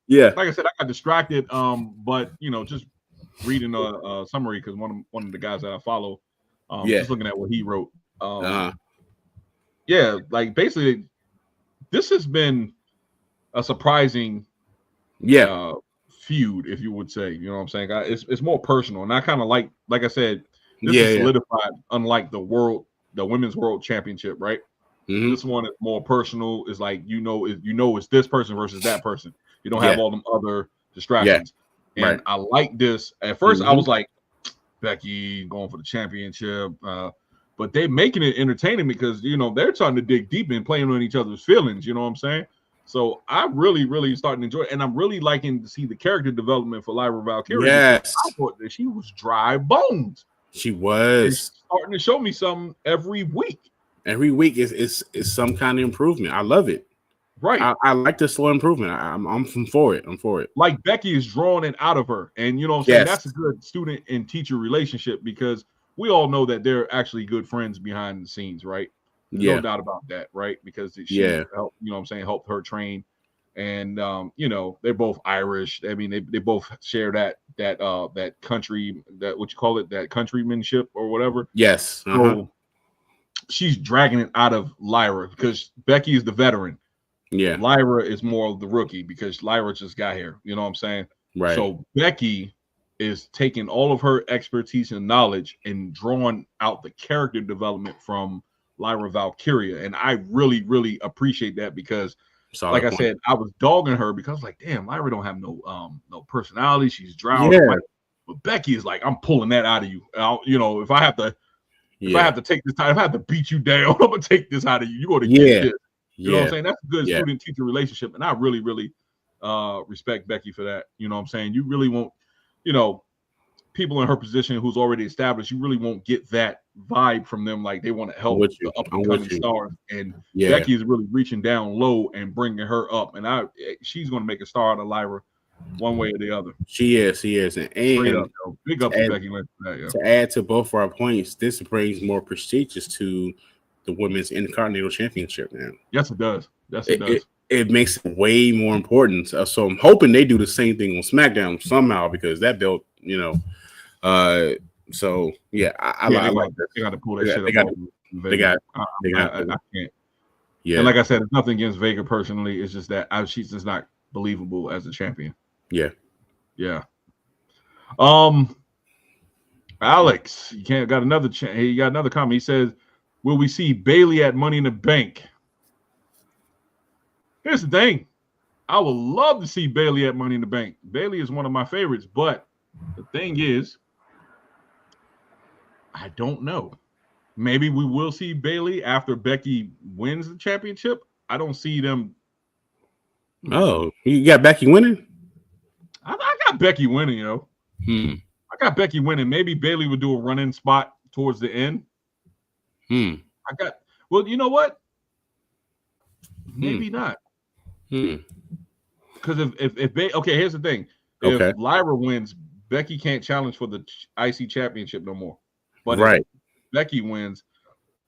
yeah. Like I said, I got distracted. But just reading a summary because one of the guys that I follow, just looking at what he wrote. Yeah, like basically, this has been a surprising, feud, if you would say. You know what I'm saying? It's more personal, and I kind of like I said, this is solidified. Unlike the women's world championship, right? Mm-hmm. This one is more personal. It's like it's this person versus that person. You don't have all them other distractions. Yeah. And I like this. At first, I was like, Becky going for the championship. But they're making it entertaining because, they're starting to dig deep and playing on each other's feelings. You know what I'm saying? So I'm really, really starting to enjoy it. And I'm really liking to see the character development for Lyra Valkyria. Yes. I thought that she was dry bones. She was. She's starting to show me something every week. Every week is some kind of improvement. I love it. Right. I like the slow improvement. I'm for it. I'm for it. Like Becky is drawing it out of her. And you know what I'm saying? That's a good student and teacher relationship because we all know that they're actually good friends behind the scenes, right? No doubt about that, right? Because she helped, helped her train. And they're both Irish. I mean, they both share that country, that what you call it, that countrymanship or whatever. Yes. So she's dragging it out of Lyra because Becky is the veteran. Yeah. Lyra is more of the rookie because Lyra just got here. You know what I'm saying? Right. So Becky is taking all of her expertise and knowledge and drawing out the character development from Lyra Valkyria. And I really, really appreciate that because I said, I was dogging her because like, damn, Lyra don't have no personality. She's drowned. Yeah. But Becky is like, I'm pulling that out of you. If I have to take this time, if I have to beat you down, I'm gonna take this out of you. You're gonna get this. You know what I'm saying? That's a good student-teacher relationship. And I really, really respect Becky for that. You know what I'm saying? You really won't, people in her position who's already established, you really won't get that vibe from them. Like they want to help the up-and-coming stars. And Becky is really reaching down low and bringing her up. And she's going to make a star out of Lyra one way or the other. She is. And big up to Becky Lynch for that, to add to both our points, this brings more prestigious to the Women's Intercontinental Championship now. Yes, it does. Yes, it does. It makes it way more important. So I'm hoping they do the same thing on SmackDown somehow because that belt, I like that. They got to pull that shit up. I can't. Yeah. And like I said, it's nothing against Vaquer personally. It's just that she's just not believable as a champion. Yeah. Yeah. Alex, you got another comment. He says, will we see Bayley at Money in the Bank? Here's the thing. I would love to see Bayley at Money in the Bank. Bayley is one of my favorites, but the thing is, I don't know. Maybe we will see Bayley after Becky wins the championship. I don't see them. Oh, you got Becky winning? I got Becky winning, I got Becky winning. Maybe Bayley would do a run-in spot towards the end. Well, you know what? Maybe not. Because okay, here's the thing. If Lyra wins, Becky can't challenge for the IC championship no more. But if Becky wins,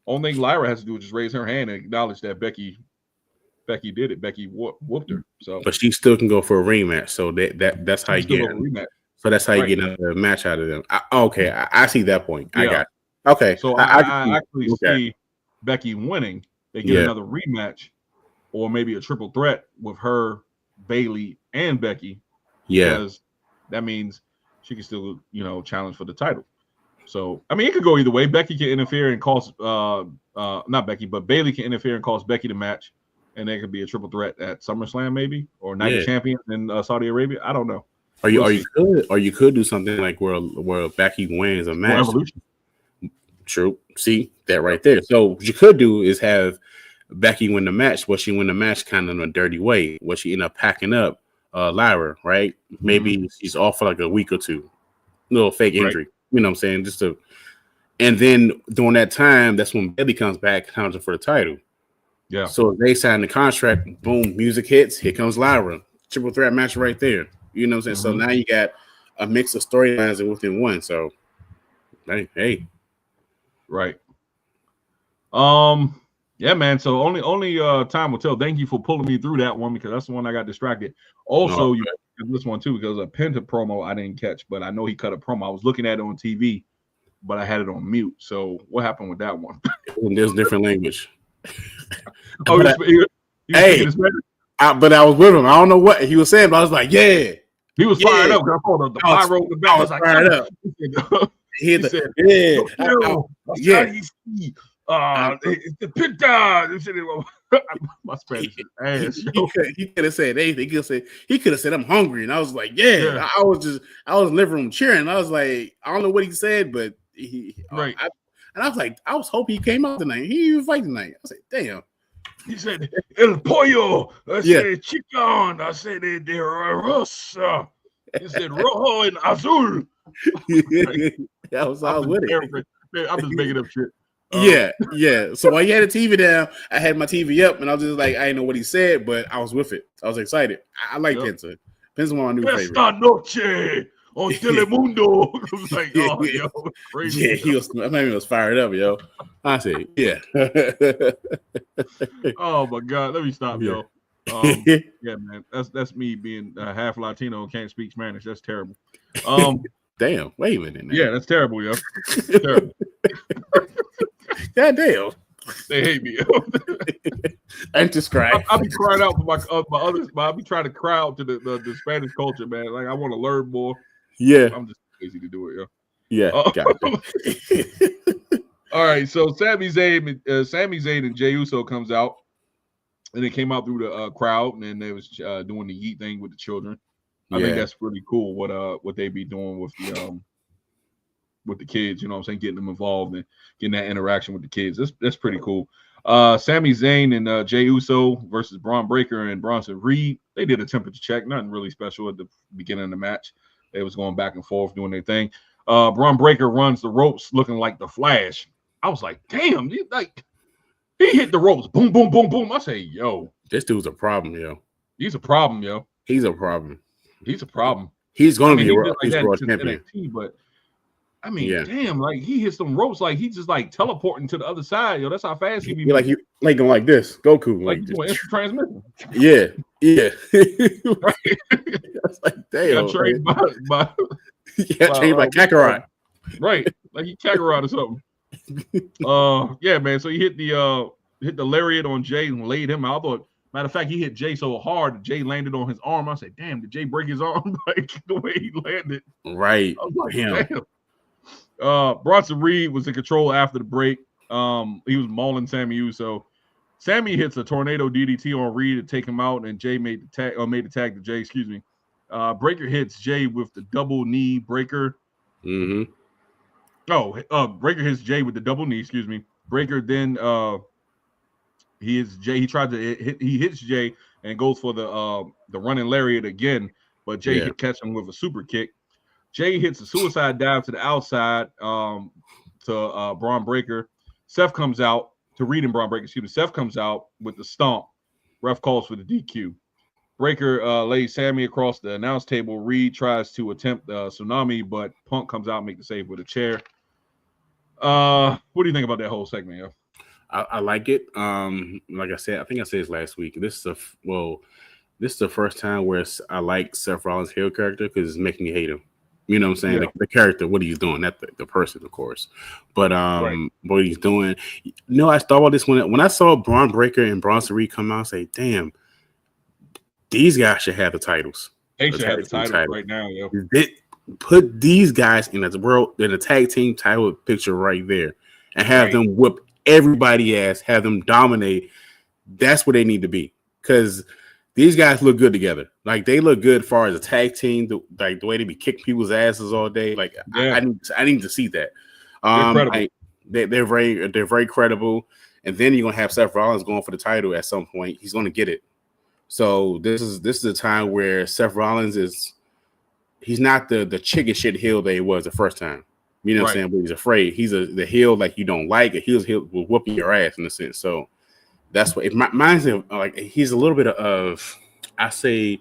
only thing Lyra has to do is just raise her hand and acknowledge that Becky did it. Becky whooped her. So, but she still can go for a rematch. So that's how you get. So that's how you get another match out of them. I see that point. Yeah. I got it. Okay. So I actually see Becky winning. They get another rematch, or maybe a triple threat with her, Bayley, and Becky. Yeah, because that means she can still, challenge for the title. So I mean, it could go either way. Becky can interfere and cost not Becky, but Bayley can interfere and cost Becky the match, and there could be a triple threat at SummerSlam maybe, or Night of Champions in Saudi Arabia. I don't know. Or you could do something like where Becky wins a match. True. See that right there. So what you could do is have Becky win the match, but she win the match kind of in a dirty way, where she end up packing up Lyra, right? Maybe she's off for like a week or two, little fake injury. You know what I'm saying? And then during that time, that's when Bayley comes back counting for the title. Yeah. So if they sign the contract, boom, music hits, here comes Lyra. Triple threat match right there. You know what I'm saying? So now you got a mix of storylines within one. So hey. Right. Yeah, man. So only time will tell. Thank you for pulling me through that one, because that's the one I got distracted. Also, you this one too, because a Penta promo I didn't catch, but I know he cut a promo. I was looking at it on TV, but I had it on mute. So what happened with that one? There's different language. Oh, but I was with him. I don't know what he was saying, but I was like, yeah. He was fired up. I saw the pyro in the back. I was like, fired up. He said, the Penta. My Spanish is ass. He could have said anything. He could have said, I'm hungry. And I was like, yeah. I was in the living room cheering. I was like, I don't know what he said, but and I was like, I was hoping he came out tonight. He didn't even fight tonight. I said, damn. He said, El Pollo. I said, Chicken. I said, De Rosa. He said, Rojo and Azul. I was with it. I'm just making up shit. Yeah. So while you had the TV down, I had my TV up, and I was just like, I didn't know what he said, but I was with it. I was excited. I like Penta. Penta's one of my new favorites. Esta noche on Telemundo. I was like, oh, yo, crazy. Yeah, he was fired up, yo. I said, yeah. Oh my God, let me stop, yo. Yeah, man, that's me being half Latino and can't speak Spanish. That's terrible. Damn, wait a minute. Yeah, that's terrible, yo. Terrible. God damn. They hate me. I'm described. I'll be crying out for my others, but I'll be trying to cry out to the Spanish culture, man. Like, I want to learn more. Yeah. I'm just lazy to do it, yo. Yeah. All right, so Sami Zayn and Jey Uso comes out, and they came out through the crowd, and then they was doing the yeet thing with the children. I think that's pretty cool what they be doing with the kids, you know what I'm saying, getting them involved and getting that interaction with the kids. That's pretty cool. Sami Zayn and Jey Uso versus Braun Breaker and Bronson Reed. They did a temperature check, nothing really special at the beginning of the match. They was going back and forth doing their thing. Braun Breaker runs the ropes looking like the Flash. I was like, damn, he hit the ropes, boom, boom, boom, boom. I say, yo, this dude's a problem, yo. He's a problem, yo. He's a problem. He's a problem. He's going to be a world champion. NXT, but I mean, damn, like he hits some ropes, like he's just like teleporting to the other side, yo. That's how fast he be. Like going like this, Goku, like doing instant transmission. Yeah. Right. That's like damn. Trained by trained by Kakarot. Right, like he Kakarot or something. Yeah, man. So he hit the lariat on Jey and laid him out. I thought, matter of fact, he hit Jey so hard that Jey landed on his arm. I said, damn, did Jey break his arm? Like the way he landed. Right. I was like, damn. Bronson Reed was in control after the break. He was mauling Sami Uso. Sami hits a tornado DDT on Reed to take him out, and Jey made the tag to Jey. Excuse me. Breaker hits Jey with the double knee breaker. Mm-hmm. Breaker hits Jey with the double knee. Excuse me. Breaker then he hits Jey. He hits Jey and goes for the running lariat again, but Jey catch him with a super kick. Jey hits a suicide dive to the outside to Braun Breaker. Seth comes out to Reed and Braun Breaker. Excuse me. Seth comes out with the stomp. Ref calls for the DQ. Breaker lays Sami across the announce table. Reed tries to attempt tsunami, but Punk comes out and make the save with a chair. What do you think about that whole segment, yo? I like it. Like I said, I think I said this last week. This is the first time where I like Seth Rollins' heel character because it's making me hate him. You know what I'm saying? Yeah. The character, what he's doing, not the person, of course. But Right. what he's doing. You know, I thought about this when I saw Braun Breaker and Bronson Reed come out and say, damn, these guys should have the titles. They should have the title right now, yo. Put these guys in the tag team title picture right there and have them whip everybody ass, have them dominate. That's what they need to be. Because these guys look good together. Like, they look good as far as a tag team, the way they be kicking people's asses all day. Like, I need to see that. They're very credible. And then you're gonna have Seth Rollins going for the title at some point. He's gonna get it. So this is a time where Seth Rollins he's not the chicken shit heel that he was the first time. You know what I'm saying? But he's afraid. He's the heel like you don't like. A heel's heel will whooping your ass in a sense. So that's what it reminds me of. Like, he's a little bit of, I say,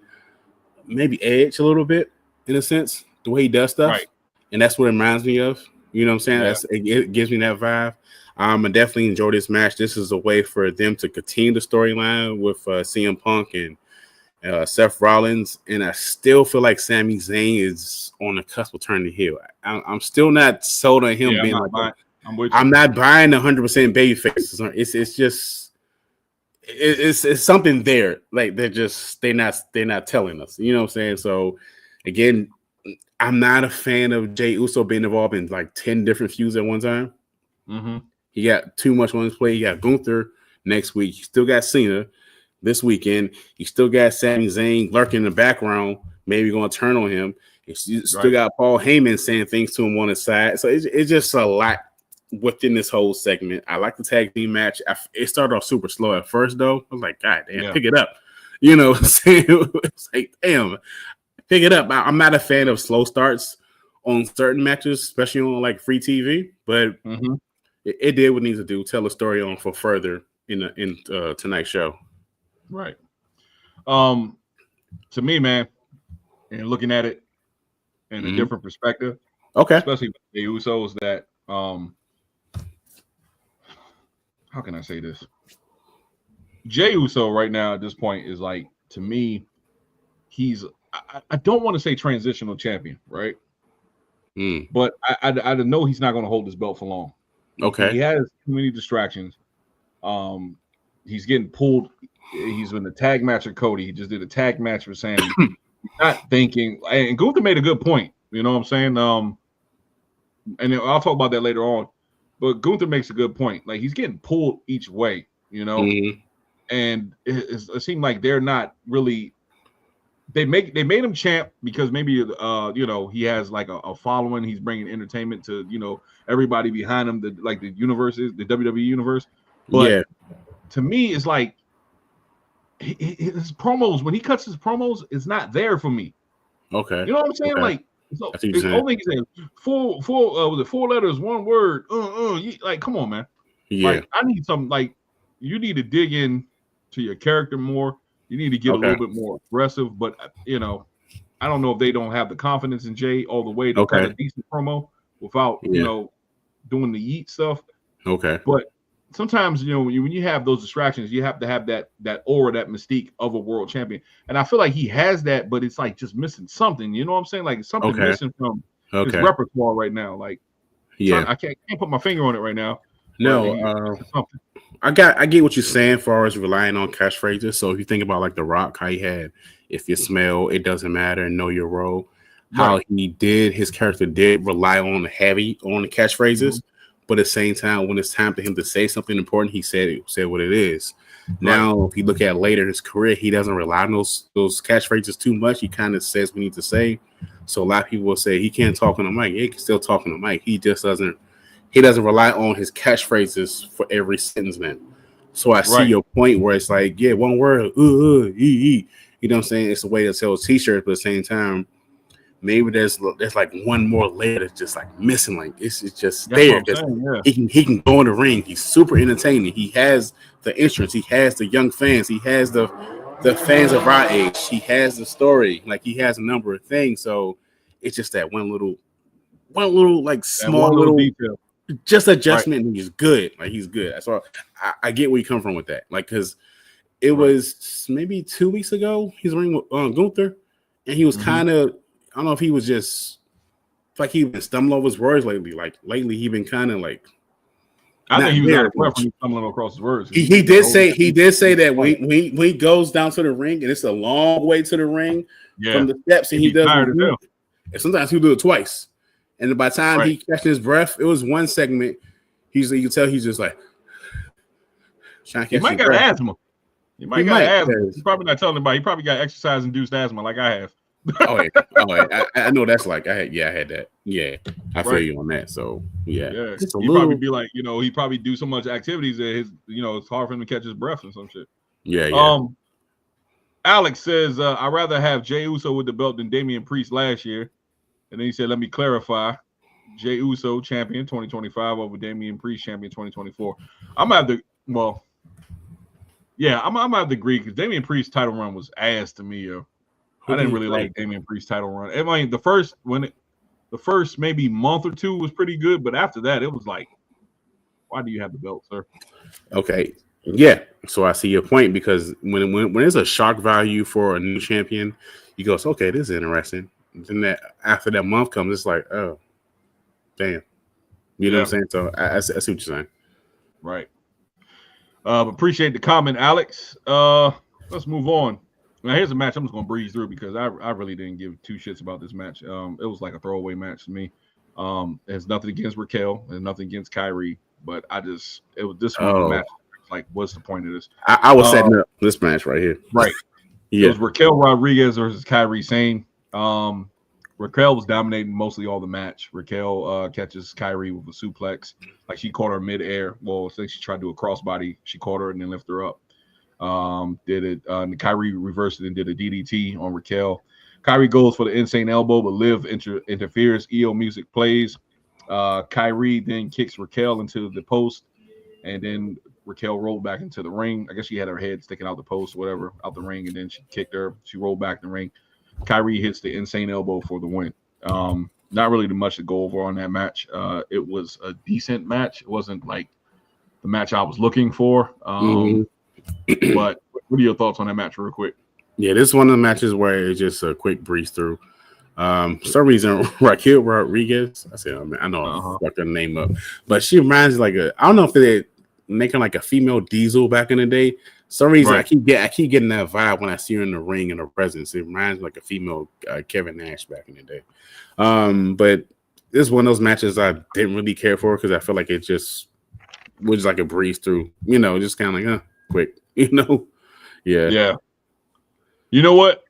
maybe Edge a little bit in a sense, the way he does stuff. Right. And that's what it reminds me of. You know what I'm saying? Yeah. It gives me that vibe. I definitely enjoy this match. This is a way for them to continue the storyline with CM Punk and Seth Rollins. And I still feel like Sami Zayn is on the cusp of turning heel. I'm still not sold on him being I'm not buying 100% baby faces. It's just it's something there. Like they're not telling us. You know what I'm saying? So again, I'm not a fan of Jey Uso being involved in like 10 different feuds at one time. Mm-hmm. He got too much on his plate. He got Gunther next week. He still got Cena this weekend. He still got Sami Zayn lurking in the background, maybe going to turn on him. He still got Paul Heyman saying things to him on his side. So it's just a lot within this whole segment. I like the tag team match. It started off super slow at first, though. I was like, God damn, pick it up. You know what I'm saying? It's like, damn, pick it up. I'm not a fan of slow starts on certain matches, especially on like free TV, but it did what it needs to do. Tell a story on for further in tonight's show. Right. To me, man, and looking at it in a different perspective, especially with the Usos, that how can I say this? Jey Uso right now at this point is like, to me, he's I don't want to say transitional champion, right? But I know he's not going to hold this belt for long. Okay. He has too many distractions. He's getting pulled. He's in the tag match with Cody. He just did a tag match with Sami. Not thinking, and Gunther made a good point. You know what I'm saying? And I'll talk about that later on. But Gunther makes a good point. Like, he's getting pulled each way, you know? And it seemed like they're not really. They made him champ because maybe you know, he has like a following. He's bringing entertainment to, you know, everybody behind him. The universe is the WWE universe. But to me, it's like his promos, when he cuts his promos, it's not there for me. Okay, you know what I'm saying? Like, so it's only saying four letters, one word. Like, come on, man. Like, I need some. Like, you need to dig in to your character more. You need to get a little bit more aggressive, but you know, I don't know if they don't have the confidence in Jey all the way to cut a decent promo without you know, doing the yeet stuff. Okay, but sometimes, you know, when you have those distractions, you have to have that aura, that mystique of a world champion, and I feel like he has that, but it's like just missing something. You know what I'm saying? Like, something missing from his repertoire right now. Like, I can't put my finger on it right now. No, I get what you're saying as far as relying on catchphrases. So if you think about like The Rock, how he had, if you smell, it doesn't matter, and know your role. How his character did rely on the catchphrases, but at the same time, when it's time for him to say something important, he said what it is. Now, if you look at later in his career, he doesn't rely on those catchphrases too much. He kind of says what he needs to say. So a lot of people will say he can't talk on the mic. He can still talk on the mic. He just doesn't. He doesn't rely on his catchphrases for every sentence, man. So I see your point where it's like, one word, you know what I'm saying? It's a way to sell t-shirts, but at the same time, maybe there's like one more layer that's just like missing. Like, it's just there. He can go in the ring. He's super entertaining. He has the entrance. He has the young fans. He has the the fans of our age. He has the story, like he has a number of things. So it's just that one little like small little detail, just adjustment, right. And he's good. Like he's good. So I get where you come from with that. Like because it was maybe 2 weeks ago he's ringing with Gunther, and he was kind of I don't know if he was just like he been stumbling over his words lately. Like lately he been kind of like. I think he was out of breath when he was stumbling across his words. He did say that when he goes down to the ring and it's a long way to the ring from the steps, and he does it. And sometimes he'll do it twice. And by the time he catches his breath, it was one segment. You can tell he's just like trying to catch he might got asthma. He might got asthma. He's probably not telling anybody. He probably got exercise-induced asthma like I have. I know that's like I had that. Yeah, I feel you on that. So yeah. He'd probably be like, he probably do so much activities that his, it's hard for him to catch his breath and some shit. Yeah. Alex says, I'd rather have Jey Uso with the belt than Damian Priest last year. And then he said, let me clarify. Jey Uso champion 2025 over Damian Priest champion 2024. I'm gonna have to I'm gonna have to agree because Damian Priest's title run was ass to me, yo. I didn't really like Damian Priest's title run. I mean, the first maybe month or two was pretty good, but after that, it was like, why do you have the belt, sir? Okay, yeah. So I see your point because when there's a shock value for a new champion, you go, okay, this is interesting. And then that after that month comes, it's like, oh, damn. You know what I'm saying? So I see what you're saying. Right. Appreciate the comment, Alex. Let's move on. Now, here's a match I'm just going to breeze through because I really didn't give two shits about this match. It was like a throwaway match to me. It has nothing against Raquel and nothing against Kairi, but this match. Like, what's the point of this? I was setting up this match right here. Right. Yeah. It was Raquel Rodriguez versus Kairi Sane. Raquel was dominating mostly all the match. Raquel catches Kairi with a suplex. Like, she caught her midair. Well, I think she tried to do a crossbody. She caught her and then lifted her up. Did it. Kairi reversed it and did a DDT on Raquel. Kairi goes for the insane elbow, but Liv interferes. EO music plays. Kairi then kicks Raquel into the post, and then Raquel rolled back into the ring. I guess she had her head sticking out the post, whatever, out the ring, and then she kicked her. She rolled back in the ring. Kairi hits the insane elbow for the win. Not really too much to go over on that match. It was a decent match. It wasn't like the match I was looking for. But what are your thoughts on that match real quick? Yeah, this is one of the matches where it's just a quick breeze through. For some reason, Raquel Rodriguez, I know I fucked her name up, but she reminds me I don't know if they're making like a female Diesel back in the day. For some reason, I keep getting that vibe when I see her in the ring and her presence. It reminds me like a female Kevin Nash back in the day. But this is one of those matches I didn't really care for because I feel like it just was like a breeze through, just kind of like quick, Yeah. You know what?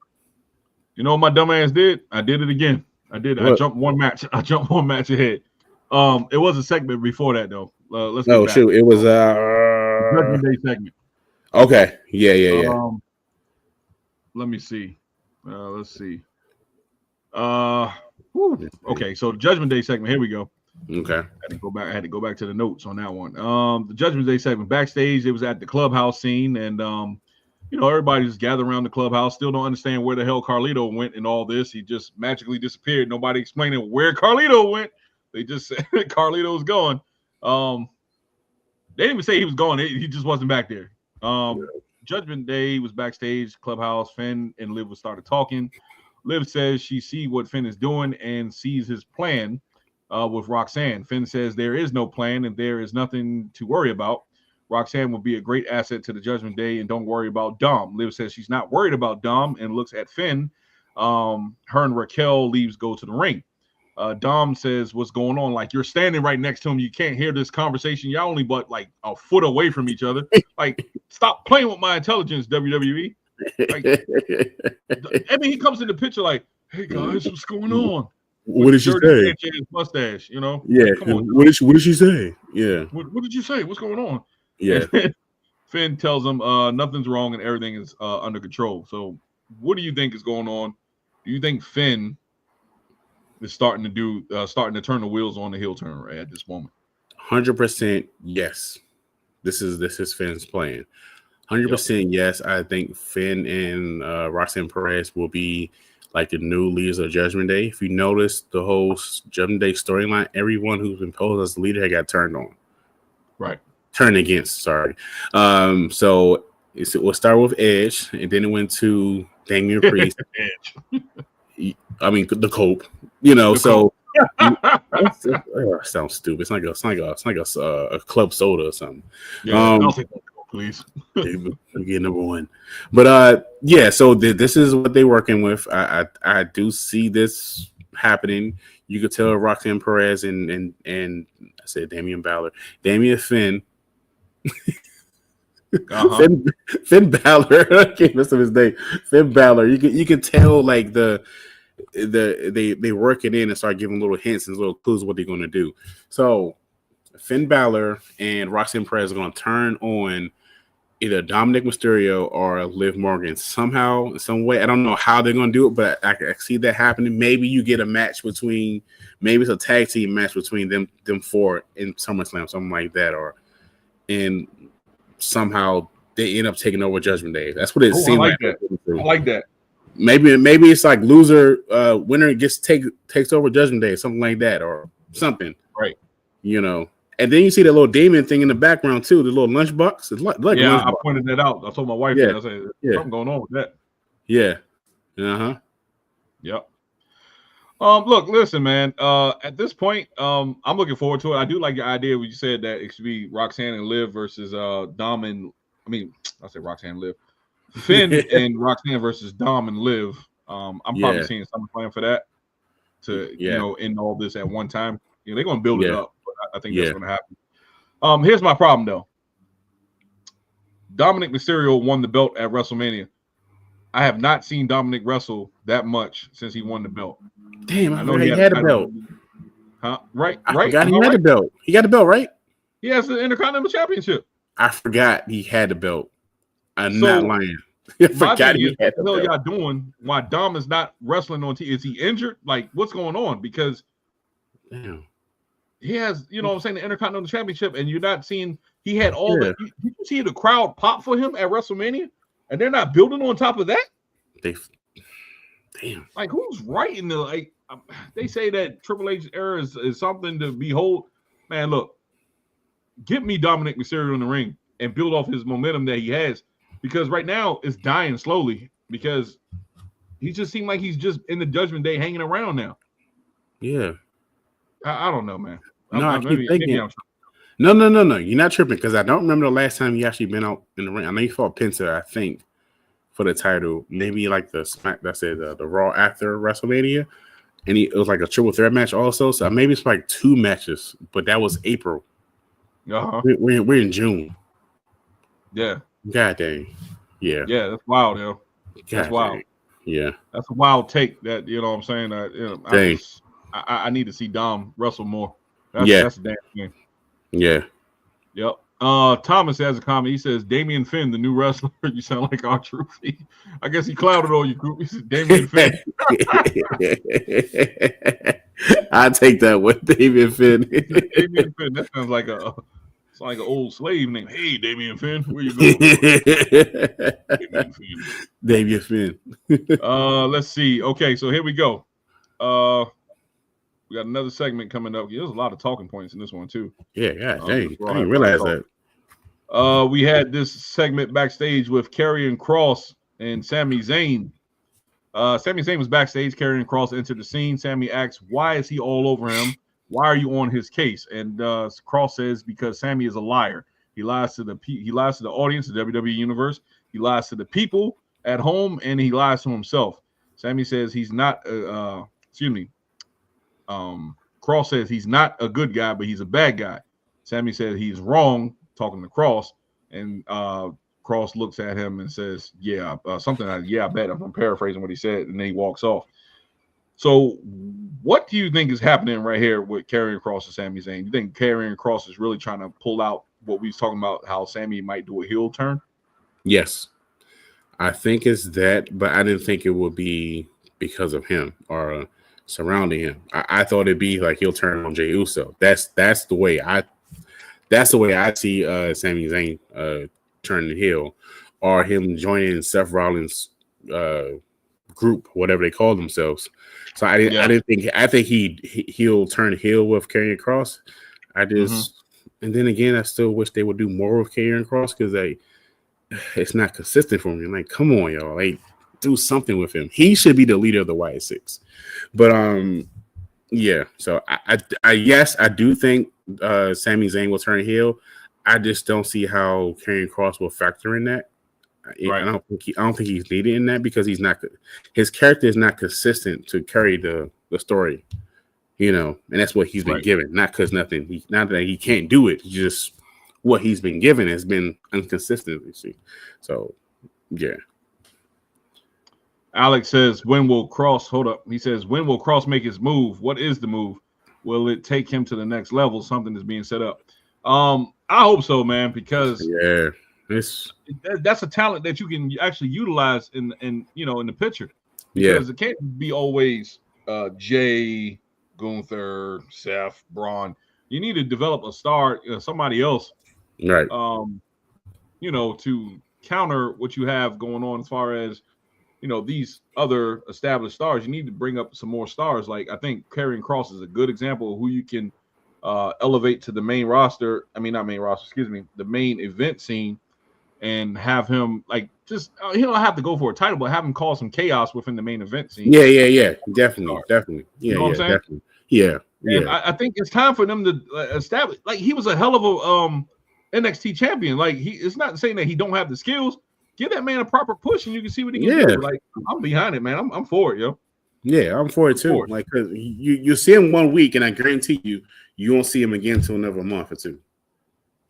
You know what my dumb ass did? I did it again. I jumped one match. Ahead. It was a segment before that though. Let's go back. Shoot. It was Judgment Day segment. Okay. Yeah. Let me see. Let's see. Okay, so the Judgment Day segment. Here we go. Okay. I had to go back to the notes on that one. The Judgment Day segment backstage. It was at the clubhouse scene, and everybody just gathered around the clubhouse. Still don't understand where the hell Carlito went in all this. He just magically disappeared. Nobody explaining where Carlito went. They just said Carlito's gone. They didn't even say he was gone. He just wasn't back there. Judgment Day was backstage, clubhouse. Finn and Liv started talking. Liv says she see what Finn is doing and sees his plan with Roxanne. Finn says there is no plan and there is nothing to worry about. Roxanne will be a great asset to the Judgment Day, and don't worry about Dom. Liv says she's not worried about Dom and looks at Finn. Her and Raquel go to the ring. Dom says, what's going on? Like, you're standing right next to him. You can't hear this conversation. Y'all only but like a foot away from each other. Like, stop playing with my intelligence, WWE. Like, I mean, he comes in the picture like, hey, guys, what's going on? What did she say? His mustache, Yeah. Come on. What did she say? Yeah. What did you say? What's going on? Yeah. Finn tells him nothing's wrong and everything is under control. So what do you think is going on? Do you think Finn is starting to turn the wheels on the heel turn right at this moment? 100% yes. This is Finn's plan. 100% yes. I think Finn and Roxanne Perez will be like the new leaders of Judgment Day. If you notice the whole Judgment Day storyline, everyone who's been posed as the leader had got turned on. Right. Turned against, sorry. So we'll start with Edge, and then it went to Damian Priest. Edge. I mean, the Cope. You know, so sounds stupid. It's like a club soda or something. Yeah, I'll take that, please. We get number one, but yeah. So this is what they're working with. I do see this happening. You could tell Roxanne Perez and I said Damian Bálor, Damian Finn. Finn Bálor. I can't miss his name. Finn Bálor. You can tell like they work it in and start giving little hints and little clues what they're going to do. So Finn Bálor and Roxanne Perez are going to turn on either Dominic Mysterio or Liv Morgan somehow, in some way. I don't know how they're going to do it, but I see that happening. Maybe you get a match maybe it's a tag team match between them four in SummerSlam, something like that, and somehow they end up taking over Judgment Day. That's what it seems like. I like that. Maybe it's like winner takes over Judgment Day, something like that, or something. Right. You know. And then you see that little demon thing in the background too, the little lunchbox. It's like I pointed that out. I told my wife that. I said, something going on with that. Yeah. Uh-huh. Yep. Look, listen, man. At this point, I'm looking forward to it. I do like your idea when you said that it should be Roxanne and Liv versus Dom and I said Roxanne and Liv. Finn and Roxanne versus Dom and Liv. I'm probably seeing something plan for that to end all this at one time. They're gonna build it up. I think that's going to happen. Here's my problem, though. Dominic Mysterio won the belt at WrestleMania. I have not seen Dominic wrestle that much since he won the belt. Damn, I know he had a belt. Huh? Right. I forgot he had a belt. He got the belt, right? He has the Intercontinental Championship. I forgot he had the belt. I'm not lying. I forgot he had the belt. What y'all doing? Why Dom is not wrestling on TV? Is he injured? Like, what's going on? Because damn. He has, the Intercontinental Championship, and you're not seeing he had all the. You see the crowd pop for him at WrestleMania, and they're not building on top of that. Damn. Like, who's writing the like? They say that Triple H era is something to behold. Man, look, get me Dominic Mysterio in the ring and build off his momentum that he has, because right now it's dying slowly because he just seemed like he's just in the Judgment Day hanging around now. Yeah. I don't know, man. No, I keep thinking. No. You're not tripping because I don't remember the last time you actually been out in the ring. I know you fought Penta, I think, for the title. Maybe like the Raw after WrestleMania, and it was like a triple threat match also. So maybe it's like 2 matches, but that was April. Uh-huh. We're in June. Yeah. God dang. Yeah. Yeah, that's wild, yo. That's wild. Dang. Yeah. That's a wild take. That what I'm saying. Dang. I need to see Dom wrestle more. That's a damn thing. Yeah. Yep. Thomas has a comment. He says, Damian Finn, the new wrestler. You sound like R-Truth. I guess he clouded on you, group. He said, Damian Finn. I take that with Damian Finn. Damian Finn. That sounds like it's like an old slave name. Hey, Damian Finn, where you going? Damian Finn. Let's see. Okay, so here we go. We got another segment coming up. There's a lot of talking points in this one too. Yeah, dang. I didn't realize that. We had this segment backstage with Karrion Kross and Sami Zayn. Sami Zayn was backstage. Karrion Kross entered the scene. Sami asks, "Why is he all over him? Why are you on his case?" And Kross says, "Because Sami is a liar. He lies to the audience, the WWE universe. He lies to the people at home, and he lies to himself." Sami says he's not. Kross says he's not a good guy, but he's a bad guy. Sami said he's wrong, talking to Kross, and Kross looks at him and says, something like, I bet. I'm paraphrasing what he said, and then he walks off. So what do you think is happening right here with Karrion Kross and Sami Zayn? You think Karrion Kross is really trying to pull out what we was talking about, how Sami might do a heel turn? Yes. I think it's that, but I didn't think it would be because of him or surrounding him. I thought it'd be like he'll turn on Jey Uso. That's the way I see Sami Zayn turning heel, or him joining Seth Rollins' group, whatever they call themselves. So I think he'll turn heel with Karrion Kross. And then again, I still wish they would do more with Karrion Kross because it's not consistent for me. Like, come on, y'all, like do something with him. He should be the leader of the Wyatt Six. But yeah. So I do think Sami Zayn will turn heel. I just don't see how Karrion Kross will factor in that. Right. I don't think he's needed in that because his character is not consistent to carry the story, and that's what he's been given. Not that he can't do it. Just what he's been given has been inconsistent. You see, so yeah. Alex says, when will Kross? Hold up. He says, when will Kross make his move? What is the move? Will it take him to the next level? Something is being set up. I hope so, man, because that's a talent that you can actually utilize in the picture. Because it can't be always Jey, Gunther, Seth, Braun. You need to develop a star, somebody else, right? To counter what you have going on as far as these other established stars. You need to bring up some more stars. Like I think Karrion Kross is a good example of who you can elevate to the main roster. I mean, not main roster, excuse me, the main event scene, and have him he don't have to go for a title, but have him cause some chaos within the main event scene. Yeah, definitely. Yeah, you know what I'm saying? Definitely. Yeah. And I think it's time for them to establish. Like he was a hell of a NXT champion. Like it's not saying that he don't have the skills. Give that man a proper push, and you can see what he can do. Like I'm behind it, man. I'm for it, yo. Yeah, I'm for it too. Like, cause you see him 1 week, and I guarantee you won't see him again until another month or two.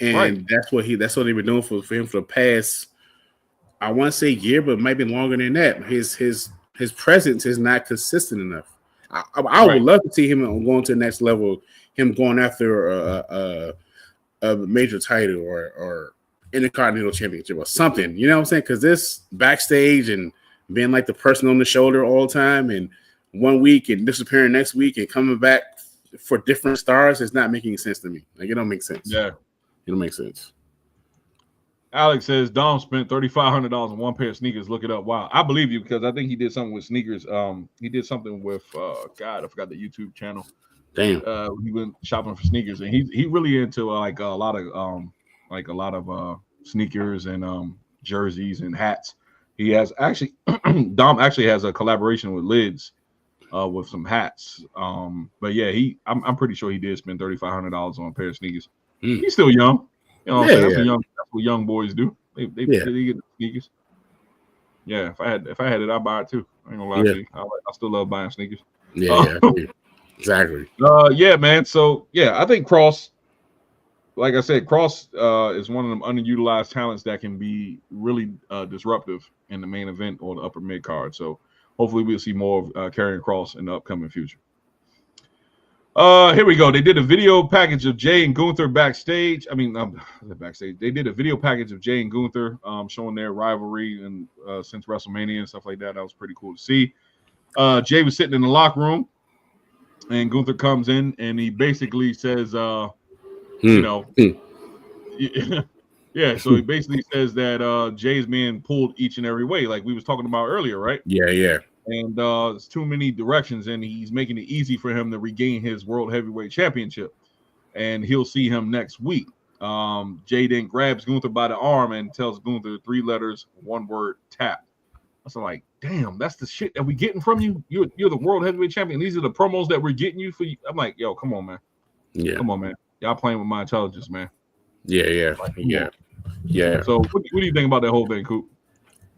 And that's what they've been doing for him for the past, I want to say year, but it might be longer than that. His presence is not consistent enough. I would love to see him going to the next level. Him going after a major title or Intercontinental Championship or something, you know what I'm saying? Because this backstage and being like the person on the shoulder all the time and 1 week and disappearing next week and coming back for different stars is not making sense to me. Like, it don't make sense. Yeah. It don't make sense. Alex says Dom spent $3,500 on one pair of sneakers. Look it up. Wow. I believe you because I think he did something with sneakers. He did something with God, I forgot the YouTube channel. Damn. He went shopping for sneakers and he really into a lot of sneakers and jerseys and hats. He has actually Dom actually has a collaboration with Lids with some hats. But yeah, I'm pretty sure he did spend $3,500 on a pair of sneakers. He's still young. You know what I'm saying? That's what young boys do. They get the sneakers. Yeah, if I had it, I'd buy it too. I ain't gonna lie to you. I still love buying sneakers. Yeah, exactly. Yeah, man. So yeah, I think Kross, like I said, Kross is one of them underutilized talents that can be really disruptive in the main event or the upper mid card. So hopefully we'll see more of Karrion Kross in the upcoming future. Here we go. They did a video package of Jey and Gunther backstage. I mean, backstage. They did a video package of Jey and Gunther showing their rivalry and since WrestleMania and stuff like that. That was pretty cool to see. Jey was sitting in the locker room, and Gunther comes in, and he basically says, yeah. So he basically says that Jey's being pulled each and every way, like we was talking about earlier, right? Yeah. And it's too many directions, and he's making it easy for him to regain his World Heavyweight Championship. And he'll see him next week. Jey then grabs Gunther by the arm and tells Gunther 3 letters, 1 word, tap. So I'm like, damn, that's the shit that we getting from you? You're the World Heavyweight Champion. These are the promos that we're getting you for. I'm like, yo, come on, man. Yeah. Come on, man. Y'all playing with my intelligence, man. Yeah. So what do you think about that whole thing, Coop?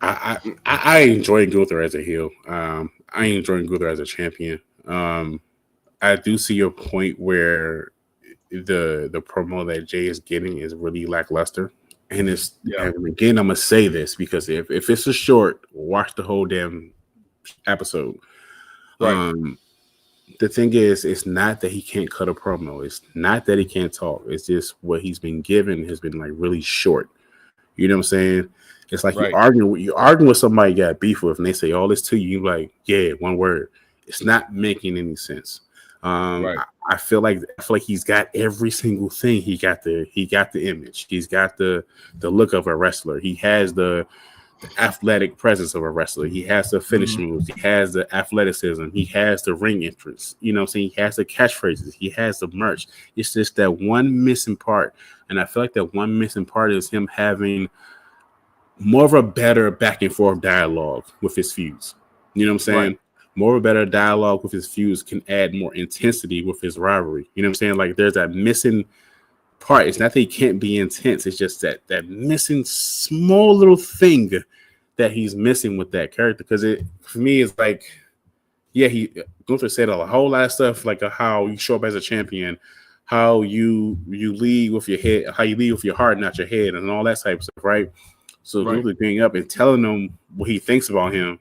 I enjoy Gunther as a heel. I enjoy Gunther as a champion. I do see your point where the promo that Jey is getting is really lackluster. And and again, I'm gonna say this because if it's a short, watch the whole damn episode. Right. The thing is, it's not that he can't cut a promo. It's not that he can't talk. It's just what he's been given has been like really short. You know what I'm saying? It's like you're arguing with somebody you got beef with, and they say all this to you. You're like, yeah, 1 word. It's not making any sense. I I feel like he's got every single thing. He got the image. He's got the look of a wrestler. He has the athletic presence of a wrestler. He has the finish moves. He has the athleticism. He has the ring entrance. You know what I'm saying? He has the catchphrases. He has the merch. It's just that one missing part. And I feel like that one missing part is him having more of a better back and forth dialogue with his feuds. You know what I'm saying? Right. More of a better dialogue with his feuds can add more intensity with his rivalry. You know what I'm saying? Like there's that missing part. It's not that he can't be intense. It's just that missing small little thing that he's missing with that character. Because it, for me, it's like, yeah, Gunther said a whole lot of stuff like how you show up as a champion, how you lead with your head, how you lead with your heart, not your head, and all that type of stuff, right? So Gunther being up and telling him what he thinks about him,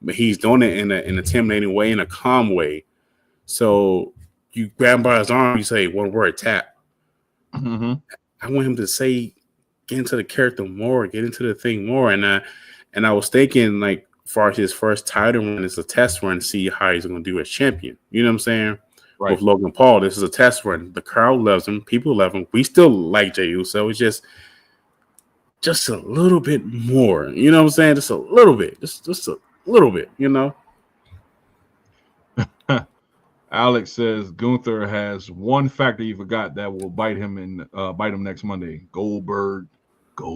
but he's doing it in an intimidating way, in a calm way. So you grab him by his arm, you say one word, tap. I want him to say, get into the character more, get into the thing more. And I was thinking, like, as far as his first title run, it's a test run to see how he's going to do as champion. You know what I'm saying? Right. With Logan Paul, this is a test run. The crowd loves him. People love him. We still like Jey Uso. It's just a little bit more. You know what I'm saying? Just a little bit. Just a little bit, you know? Alex says Gunther has one factor you forgot that will bite him next Monday. Goldberg. Yeah,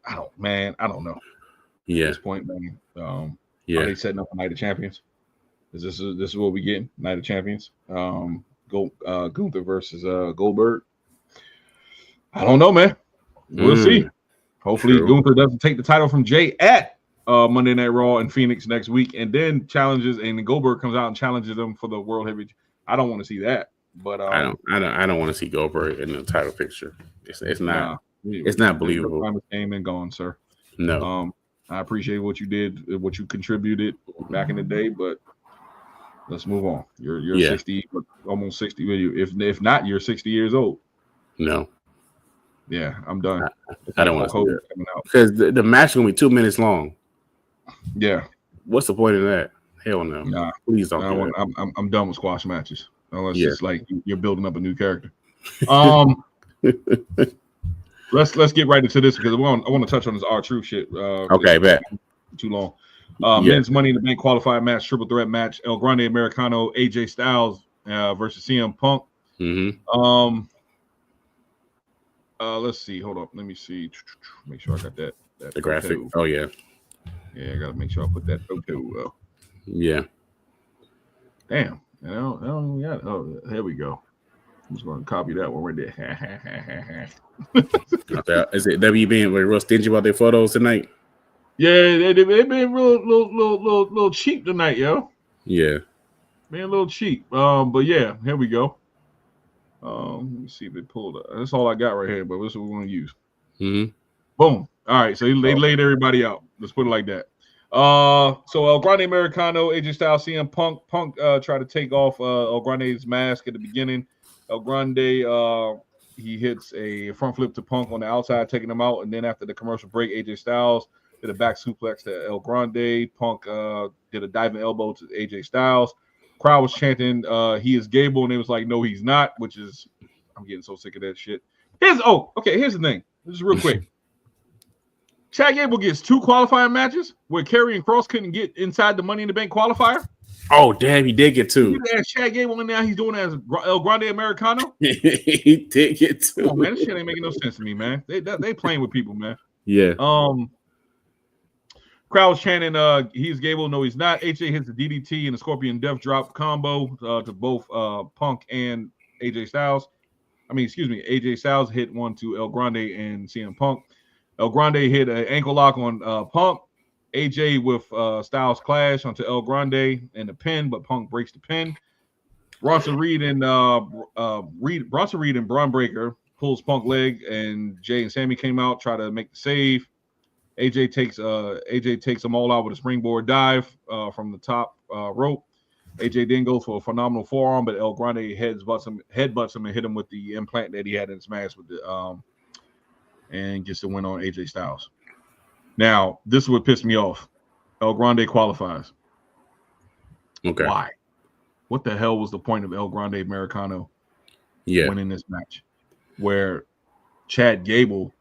I don't know. Yeah. At this point, man. Are they setting up a Night of Champions? This is what we getting? Night of Champions. Gunther versus Goldberg. I don't know, man. We'll see. Hopefully, Gunther doesn't take the title from Jey at Monday Night Raw in Phoenix next week, and then challenges, and Goldberg comes out and challenges them for the World Heavyweight. I don't want to see that, but I don't want to see Goldberg in the title picture. It's not. It's not believable. Time came and gone, sir. No. I appreciate what you did, what you contributed back in the day, but let's move on. You're 60, almost 60. If not, you're 60 years old. No. Yeah, I'm done. I don't want to see that because the match is gonna be 2 minutes long. Yeah. What's the point of that? Hell no. Nah, please don't. I'm done with squash matches unless it's like you're building up a new character. Let's get right into this because I want to touch on this R-Truth shit. Okay, bet. Too long. Men's Money in the Bank qualifier match, triple threat match. El Grande Americano, AJ Styles versus CM Punk. Let's see. Hold up. Let me see. Make sure I got that the graphic. Oh yeah. Yeah, I gotta make sure I put that photo up. Yeah. Damn. Oh, here we go. I'm just gonna copy that one right there. Is it WB being real stingy about their photos tonight? Yeah, they been real little cheap tonight, yo. Yeah. Being a little cheap. But yeah, here we go. Let me see if they pulled up. That's all I got right here, but this is what we're gonna use. Boom. All right, so they laid everybody out. Let's put it like that. So El Grande Americano, AJ Styles, CM Punk. Punk tried to take off El Grande's mask at the beginning. El Grande he hits a front flip to Punk on the outside, taking him out, and then after the commercial break, AJ Styles did a back suplex to El Grande. Punk did a diving elbow to AJ Styles. Crowd was chanting, he is Gable, and it was like, no, he's not, which is, I'm getting so sick of that shit. Here's the thing. This is real quick. Chad Gable gets 2 qualifying matches where Karrion Kross couldn't get inside the Money in the Bank qualifier. Oh, damn, he did get 2. He had Chad Gable, and now he's doing it as El Grande Americano. He did get 2. Come on, man, this shit ain't making no sense to me, man. They playing with people, man. Yeah. Crowd was chanting, he's Gable, no, he's not. HA hits the DDT and the Scorpion Death Drop combo to both Punk and AJ Styles. AJ Styles hit one to El Grande and CM Punk. El Grande hit an ankle lock on Punk. AJ with Styles clash onto El Grande and the pin, but Punk breaks the pin. Bronson Reed and Braun Breaker pulls Punk leg, and Jey and Sami came out, try to make the save. AJ takes them all out with a springboard dive from the top rope. AJ then goes for a phenomenal forearm, but El Grande headbutts him and hit him with the implant that he had in his mask with the and gets the win on AJ Styles. Now, this is what pissed me off. El Grande qualifies. Okay. Why? what the hell was the point of El Grande Americano Yeah. winning this match, where Chad Gable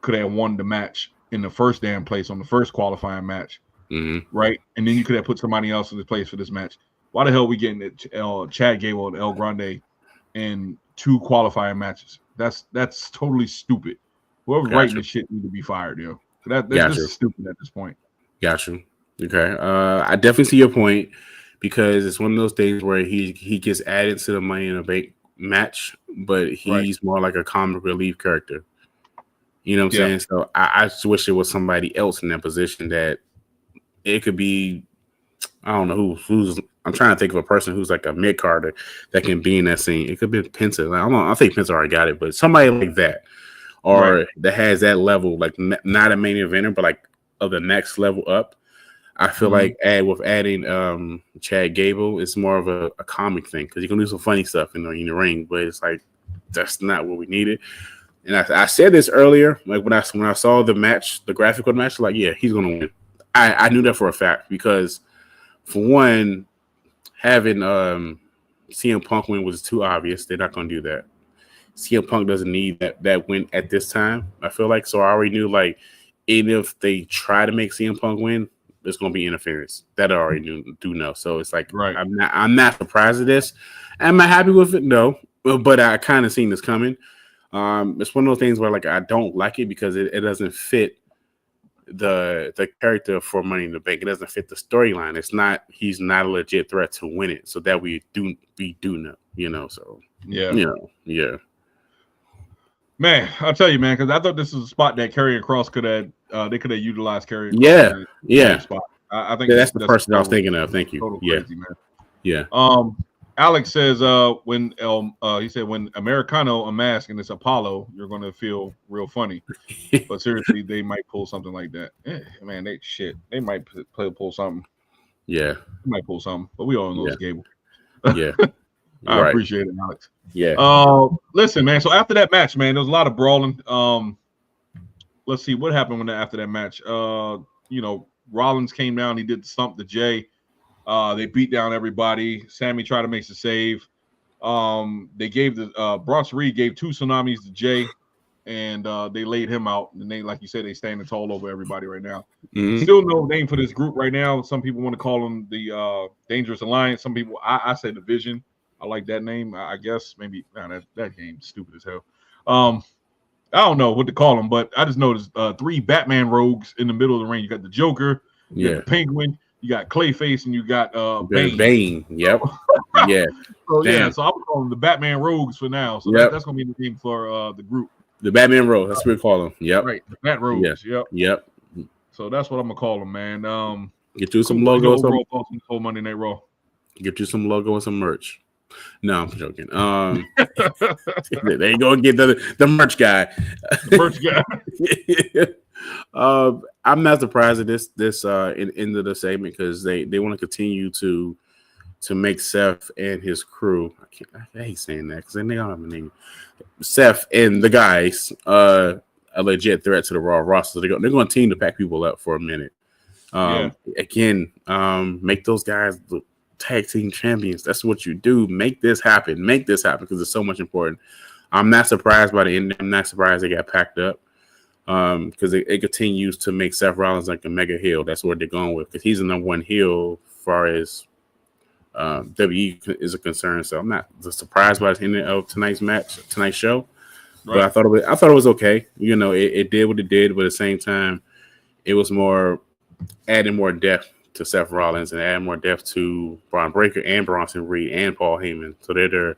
could have won the match in the first damn place on the first qualifying match, right? And then you could have put somebody else in the place for this match. Why the hell are we getting Chad Gable and El Grande in 2 qualifying matches? That's totally stupid. Whoever's writing this shit need to be fired, yo. That's just stupid at this point. Gotcha. Okay. I definitely see your point, because it's one of those things where he gets added to the Money in the Bank match, but he's more like a comic relief character. You know what I'm saying? So I just wish it was somebody else in that position. That it could be, I don't know who's. I'm trying to think of a person who's like a mid carder that can be in that scene. It could be Penta. I don't know. I think Penta already got it, but somebody like that, or that has that level, like not a main eventer, but like of the next level up. I feel like with adding Chad Gable, it's more of a comic thing, because you can do some funny stuff in the ring, but it's like that's not what we needed. And I said this earlier, like when I saw the match, the graphical match, like he's gonna win. I knew that for a fact, because for one, having CM Punk win was too obvious. They're not gonna do that. CM Punk doesn't need that win at this time, I feel like. So I already knew, like, even if they try to make CM Punk win, there's going to be interference. That I already do know. So it's like, I'm not surprised at this. Am I happy with it? No, but I kind of seen this coming. It's one of those things where, like, I don't like it because it doesn't fit the character for Money in the Bank. It doesn't fit the storyline. He's not a legit threat to win it. So that we do know, So yeah. Man, I'll tell you, man, because I thought this was a spot that Karrion Kross could have utilized Karrion Kross. Yeah. Spot. I think that's the person I was thinking of. Thank you. Crazy, man. Yeah. Alex says when he said when Americano unmasked and it's Apollo, you're gonna feel real funny. But seriously, they might pull something like that. Man, they might pull something. Yeah. They might pull something, but we all know it's Gable. Yeah. I appreciate it, Alex. Yeah. Listen, man. So after that match, man, there was a lot of brawling. Let's see what happened after that match. Rollins came down. He did the stump to Jey. They beat down everybody. Sami tried to make the save. They gave Bronson Reed gave 2 tsunamis to Jey, and they laid him out. And they, like you said, they standing tall over everybody right now. Still no name for this group right now. Some people want to call them the Dangerous Alliance. Some people, I say the Vision. I like that name. I guess maybe that game's stupid as hell. I don't know what to call them, but I just noticed 3 Batman rogues in the middle of the ring. You got the Joker, you got the Penguin, you got Clayface, and you got Bane. Bane. Yep. Yeah. So I'm calling them the Batman rogues for now. So that's gonna be the name for the group. The Batman Rogue. That's what we call them. Yep. Right. The Bat Rogues. Yep. So that's what I'm gonna call them, man. Get you some logos. Whole Monday Night Raw. Get you some logo and some merch. No, I'm joking. They ain't gonna get the merch guy. The merch guy. I'm not surprised at this end of the segment, because they want to continue to make Seth and his crew. I hate saying that because they don't have a name. Seth and the guys a legit threat to the Raw roster. They're going to team to pack people up for a minute. Again, make those guys the tag team champions. That's what you do. Make this happen because it's so much important. I'm not surprised by the end. I'm not surprised they got packed up, because it continues to make Seth Rollins like a mega heel. That's what they're going with, because he's the number 1 heel as far as WWE is concerned. So I'm not surprised by the end of tonight's show. But I thought it was okay. It did what it did, but at the same time, it was more adding more depth to Seth Rollins and adding more depth to Braun Breaker and Bronson Reed and Paul Heyman. So they're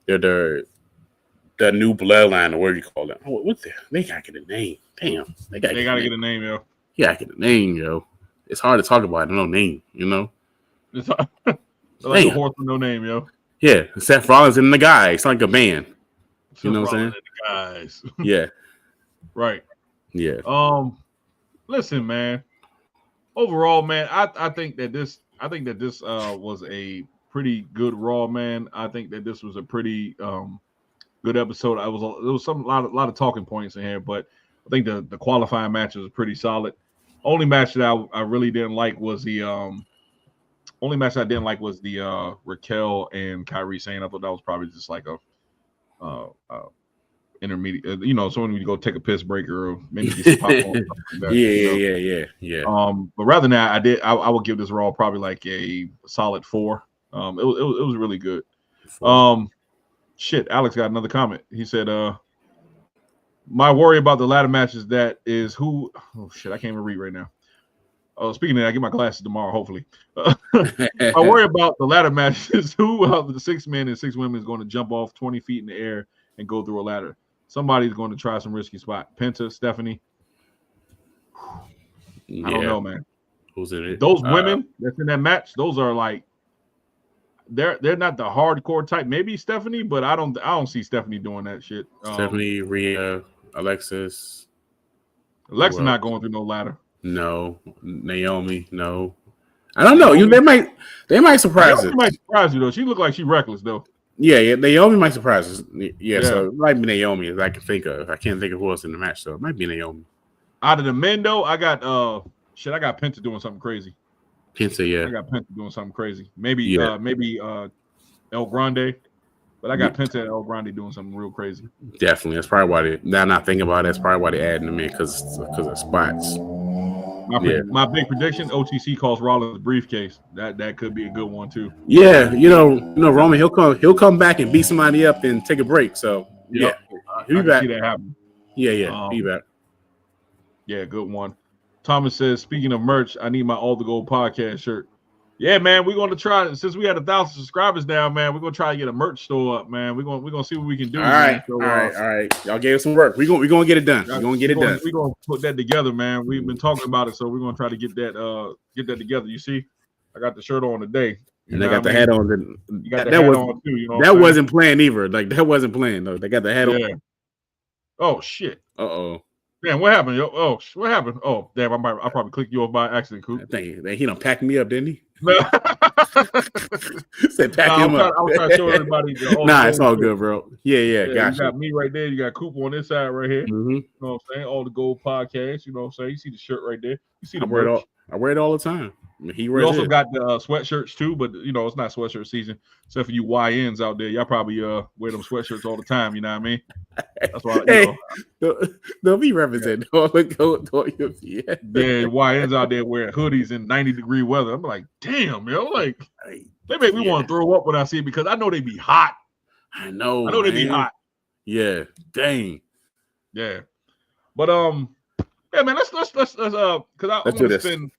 the new bloodline, or whatever you call it. They gotta get a name. Damn, they gotta get a name, yo. Yeah, get a name, yo. It's hard to talk about no name, It's like a horse with no name, yo. Yeah, Seth Rollins and the guys. It's like a band. Seth what I'm saying? And the guys. Yeah. Right. Yeah. Listen, man. Overall, man, I think that this was a pretty good Raw, man. I think that this was a pretty good episode. There was a lot of talking points in here, but I think the qualifying matches was pretty solid. Only match that I really didn't like was the Only match I didn't like was the Raquel and Kairi Sane. I thought that was probably just like a intermediate, so when you go take a piss break or maybe get some popcorn. Like that, yeah. But rather than that, I would give this Raw probably like a solid 4. It was really good. Shit, Alex got another comment. He said, my worry about the ladder matches is who. Oh shit, I can't even read right now. Oh, speaking of that, I get my glasses tomorrow, hopefully. My worry about the ladder matches is who of the 6 men and 6 women is going to jump off 20 feet in the air and go through a ladder. Somebody's going to try some risky spot. Penta, Stephanie. I don't know, man. Who's in it? Those women that's in that match, those are like they're not the hardcore type. Maybe Stephanie, but I don't see Stephanie doing that shit. Stephanie, Rhea, Alexis not going through no ladder. No. Naomi, no. I don't know. They might surprise us. Naomi might surprise you though. She looked like she reckless though. Yeah. Naomi might surprise us. Yeah, so it might be Naomi as I can think of. I can't think of who else in the match, so it might be Naomi. Out of the men though, I got Penta doing something crazy. Penta, yeah. I got Penta doing something crazy. Maybe El Grande. But I got Penta and El Grande doing something real crazy. Definitely. That's probably why now not thinking about it, that's probably why they adding them in because of spots. My big prediction: OTC calls Rollins briefcase. That could be a good one too. Yeah, Roman, he'll come back and beat somebody up and take a break. So he'll be back. See that happen. Yeah, be back. Yeah, good one. Thomas says, speaking of merch, I need my All the Gold podcast shirt. Yeah, man, we're going to try, since we had 1,000 subscribers now, man, we're going to try to get a merch store up, man. We're going to see what we can do. All right. Y'all gave us some work. We're going to get it done. We're going to get it done. We're going to put that together, man. We've been talking about it, so we're going to try to get that together. You see, I got the shirt on today. And they got the hat on. On too. That wasn't planned either. Like, that wasn't planned, though. They got the hat on. Oh, shit. Uh-oh. Damn, what happened, yo? Oh, what happened? Oh, damn, I probably clicked you off by accident, Coop. I think he done packed me up, didn't he? Said pack him up. I was trying to show everybody. It's all good, bro. Yeah, gotcha. You got me right there. You got Coop on this side right here. Mm-hmm. You know what I'm saying? All the Gold podcast. You know what I'm saying? You see the shirt right there. You see the merch. I wear it all the time. We also got the sweatshirts too, but it's not sweatshirt season. Except for you YNs out there, y'all probably wear them sweatshirts all the time. You know what I mean? That's why. Don't be representing. Yeah, YNs out there wearing hoodies in 90-degree weather. I'm like, damn, like they make me want to throw up when I see it because I know they be hot. I know they be hot. Yeah, dang. Yeah, but yeah, man, let's because I want to spend.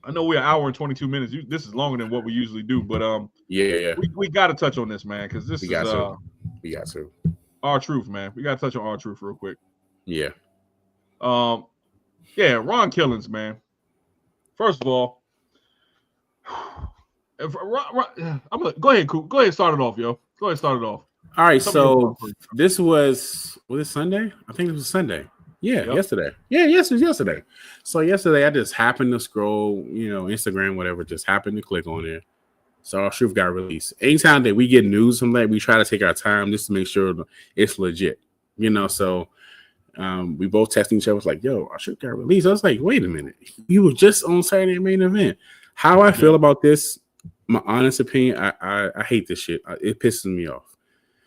I know we're an hour and 22 minutes. This is longer than what we usually do, but yeah. We got to touch on this, man, because we got to. R-Truth, man. We got to touch on R-Truth real quick. Yeah. Ron Killings, man. First of all, I'm gonna go ahead, Coop. Go ahead, start it off, yo. Go ahead, start it off. All right, so this was it Sunday? I think it was Sunday. Yeah, yesterday. Yeah, yes, it was yesterday. So yesterday, I just happened to scroll, Instagram, whatever, just happened to click on it. So R-Truth got released. Anytime that we get news from that, we try to take our time just to make sure it's legit, So we both texting each other, was like, yo, R-Truth got released. I was like, wait a minute. You were just on Saturday main event. How I feel about this, my honest opinion, I hate this shit. It pisses me off.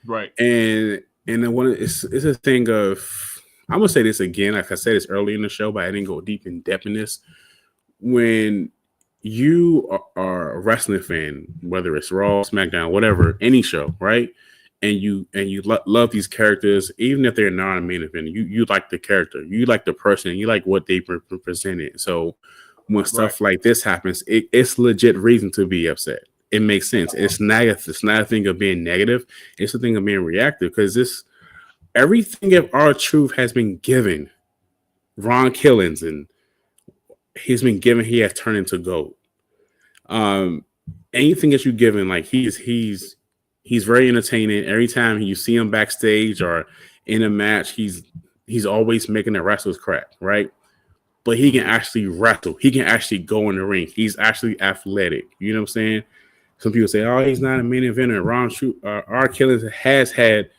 Right. And then it's a thing of, I'm gonna say this again, like I said this early in the show, but I didn't go deep in depth in this. When you are a wrestling fan, whether it's Raw, SmackDown, whatever, any show, right? And you love these characters, even if they're not a main event, you like the character, you like the person, you like what they presented. So when stuff like this happens, it's legit reason to be upset. It makes sense. It's not a thing of being negative. It's a thing of being reactive because everything of R-Truth has been given Ron Killings, and he's been given. He has turned into gold. Anything that you given, like he's very entertaining. Every time you see him backstage or in a match, he's always making the wrestlers crack, right? But he can actually wrestle. He can actually go in the ring. He's actually athletic. You know what I'm saying? Some people say, "Oh, he's not a main eventer." R. Killings has had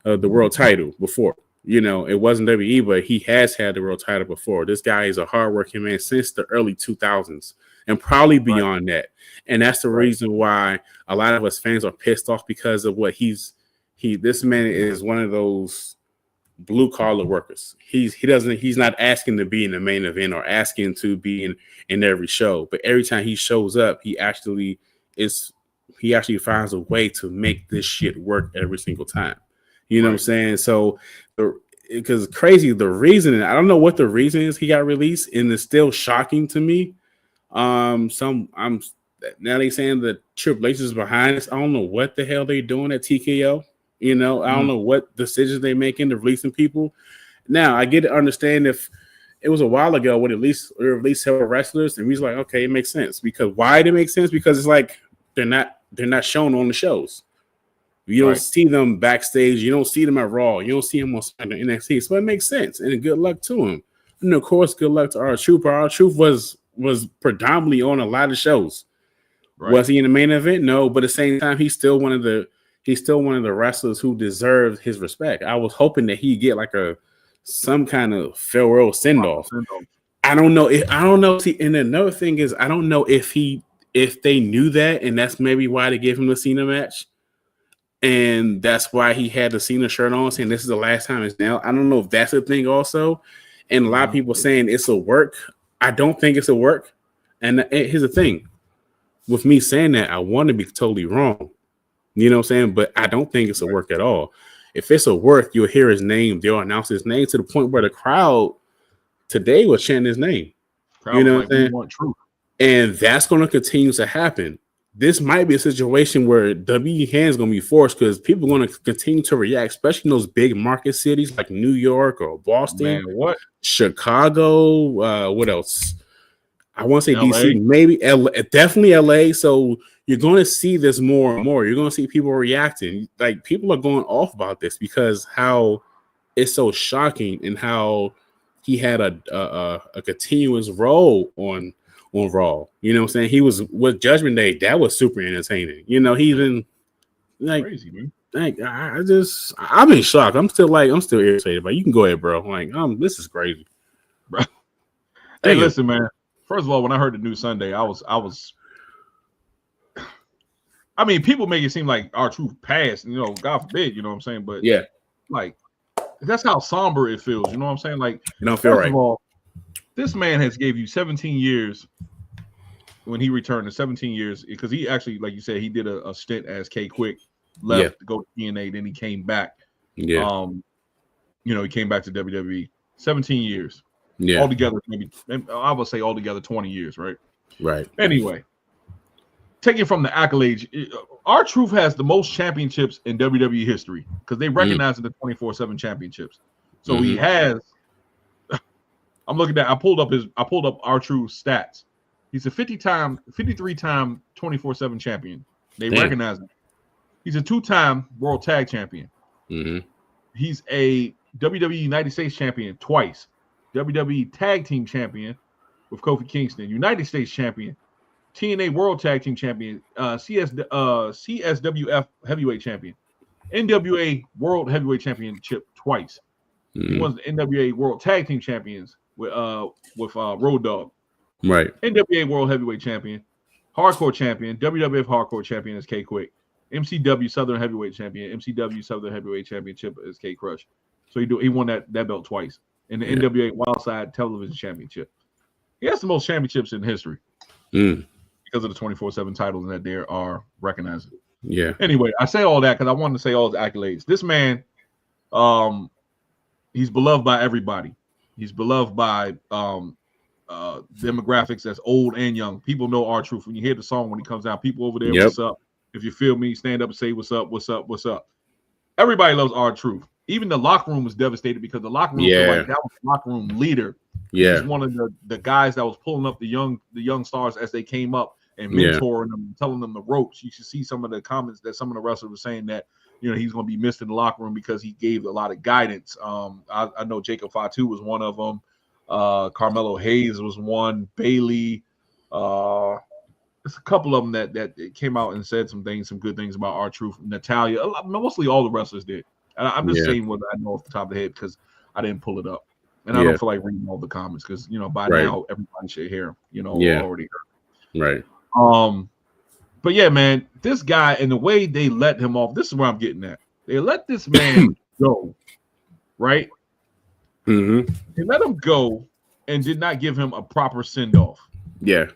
the world title before. It wasn't WWE, but he has had the world title before. This guy is a hardworking man since the early 2000s. and probably beyond that. And that's the reason why a lot of us fans are pissed off because of what this man is one of those blue collar workers. He's not asking to be in the main event or asking to be in every show, but every time he shows up, he actually finds a way to make this shit work every single time. You know what I'm saying? So because crazy, the reason, I don't know what the reason is he got released, and it's still shocking to me. Now they saying that Triple H is behind this. I don't know what the hell they doing at TKO. You know, I don't know what decisions they making to releasing people. Now I get to understand if it was a while ago when at least they released several wrestlers, and he's like, okay, it makes sense. Because why did it make sense? Because it's like they're not shown on the shows. You don't see them backstage. You don't see them at Raw. You don't see them on NXT. So it makes sense. And good luck to him. And of course, good luck to R-Truth. R-Truth was predominantly on a lot of shows. Right. Was he in the main event? No, but at the same time, he's still one of the wrestlers who deserves his respect. I was hoping that he'd get like some kind of farewell send-off. I don't know. See, and another thing is, I don't know if they knew that, and that's maybe why they gave him the Cena match. And that's why he had the Cena shirt on, saying this is the last time it's now. I don't know if that's a thing also. And a lot of people saying it's a work. I don't think it's a work. And here's the thing. With me saying that, I want to be totally wrong. You know what I'm saying? But I don't think it's a work at all. If it's a work, you'll hear his name. They'll announce his name to the point where the crowd today was chanting his name. You know what I'm saying? And that's going to continue to happen. This might be a situation where WWE hands going to be forced because people are going to continue to react, especially in those big market cities like New York or Boston, Chicago. What else? I want to say LA. DC, maybe LA, definitely LA. So you're going to see this more and more. You're going to see people reacting. Like people are going off about this because how it's so shocking and how he had a continuous role on Raw. You know what I'm saying? He was with Judgment Day. That was super entertaining. You know, he's been like crazy, man. Like I've been shocked. I'm still irritated, but you can go ahead, bro. Like, this is crazy. Bro. Hey, listen, man. First of all, when I heard the news Sunday, I mean, people make it seem like R-Truth passed, you know, God forbid, you know what I'm saying? But yeah, like that's how somber it feels, you know what I'm saying? Like, you don't feel right. First of all, this man has gave you 17 years when he returned to 17 years because he actually, like you said, he did a stint as K-Quick, left to go to TNA, then he came back. Yeah. You know, he came back to WWE. 17 years. Yeah. Altogether, maybe I would say altogether 20 years, right? Right. Anyway, taking from the accolades, R-Truth has the most championships in WWE history because they recognize the 24/7 championships. So he has. I'm looking at. I pulled up R-Truth's stats. He's a 53-time 24/7 champion. They recognize him. He's a 2-time World Tag Champion. He's a WWE United States Champion twice. WWE Tag Team Champion with Kofi Kingston. United States Champion. TNA World Tag Team Champion. CSWF Heavyweight Champion. NWA World Heavyweight Championship twice. He won the NWA World Tag Team Champions with Road Dogg. Right. NWA World Heavyweight Champion, Hardcore Champion, WWF Hardcore Champion is K-Quick, MCW Southern Heavyweight Champion, MCW Southern Heavyweight Championship is K-Crush. So he won that belt twice. And the NWA Wildside Television Championship. He has the most championships in history because of the 24/7 titles that there are recognized. Yeah. Anyway, I say all that because I wanted to say all his accolades. This man, he's beloved by everybody. He's beloved by demographics that's old and young. People know R-Truth. When you hear the song when he comes out, people over there, what's up? If you feel me, stand up and say what's up, what's up, what's up. Everybody loves R-Truth. Even the locker room was devastated because the locker room that was the locker room leader. Yeah, he's one of the guys that was pulling up the young stars as they came up and mentoring them, telling them the ropes. You should see some of the comments that some of the wrestlers were saying that he's going to be missed in the locker room because he gave a lot of guidance. I know Jacob Fatu was one of them. Carmelo Hayes was one. Bailey. There's a couple of them that came out and said some good things about R-Truth. Natalia, mostly all the wrestlers did. And I'm just saying what I know off the top of the head because I didn't pull it up. And I don't feel like reading all the comments because, by now everybody should hear, already heard. Right. But yeah, man, this guy and the way they let him off, this is where I'm getting at. They let this man go, right? Mm-hmm. They let him go and did not give him a proper send-off. Yeah.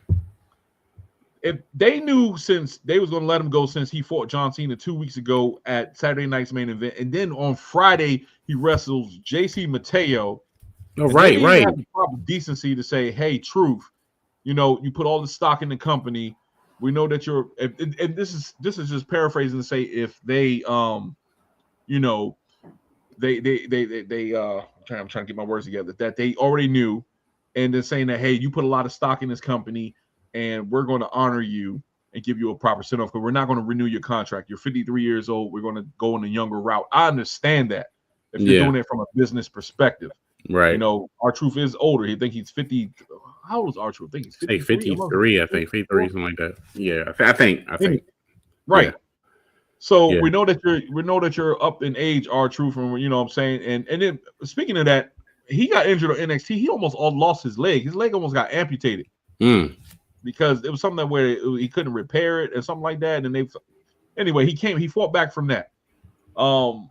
If they knew since they was going to let him go since he fought John Cena 2 weeks ago at Saturday night's main event, and then on Friday he wrestles JC Mateo. Oh, right. Have the proper decency to say, "Hey, Truth, you know, you put all the stock in the company. We know that you're." And this is just paraphrasing to say if they, you know, they I'm trying to get my words together, that they already knew, and then saying that, hey, you put a lot of stock in this company, and we're going to honor you and give you a proper send off because we're not going to renew your contract. You're 53 years old. We're going to go in a younger route. I understand that if you're doing it from a business perspective, right? You know, R-Truth is older. He think he's 50. How old is R-Truth? I think he's 53. I think 53, something like that. Yeah, I think. Right. Yeah. So we know that you're up in age, R-Truth, and you know what I'm saying. And then speaking of that, he got injured on NXT. He almost lost his leg. His leg almost got amputated because it was something where he couldn't repair it or something like that. And anyway, he fought back from that. And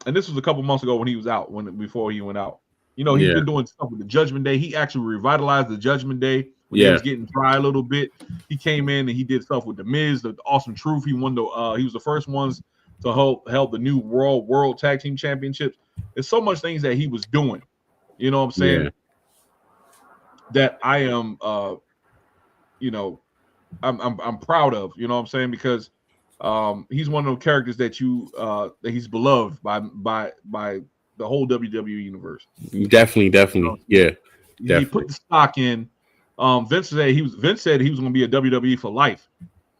this was a couple months ago when he was out, before he went out. You know, he's been doing stuff with the Judgment Day. He actually revitalized the Judgment Day when he was getting dry a little bit. He came in and he did stuff with the Miz, the Awesome Truth. He won he was the first ones to help the new World Tag Team Championships. There's so much things that he was doing. You know what I'm saying? That I am you know, I'm proud of, you know what I'm saying? Because he's one of those characters that that he's beloved by the whole WWE universe. Definitely. He put the stock in. Vince said he was going to be a WWE for life.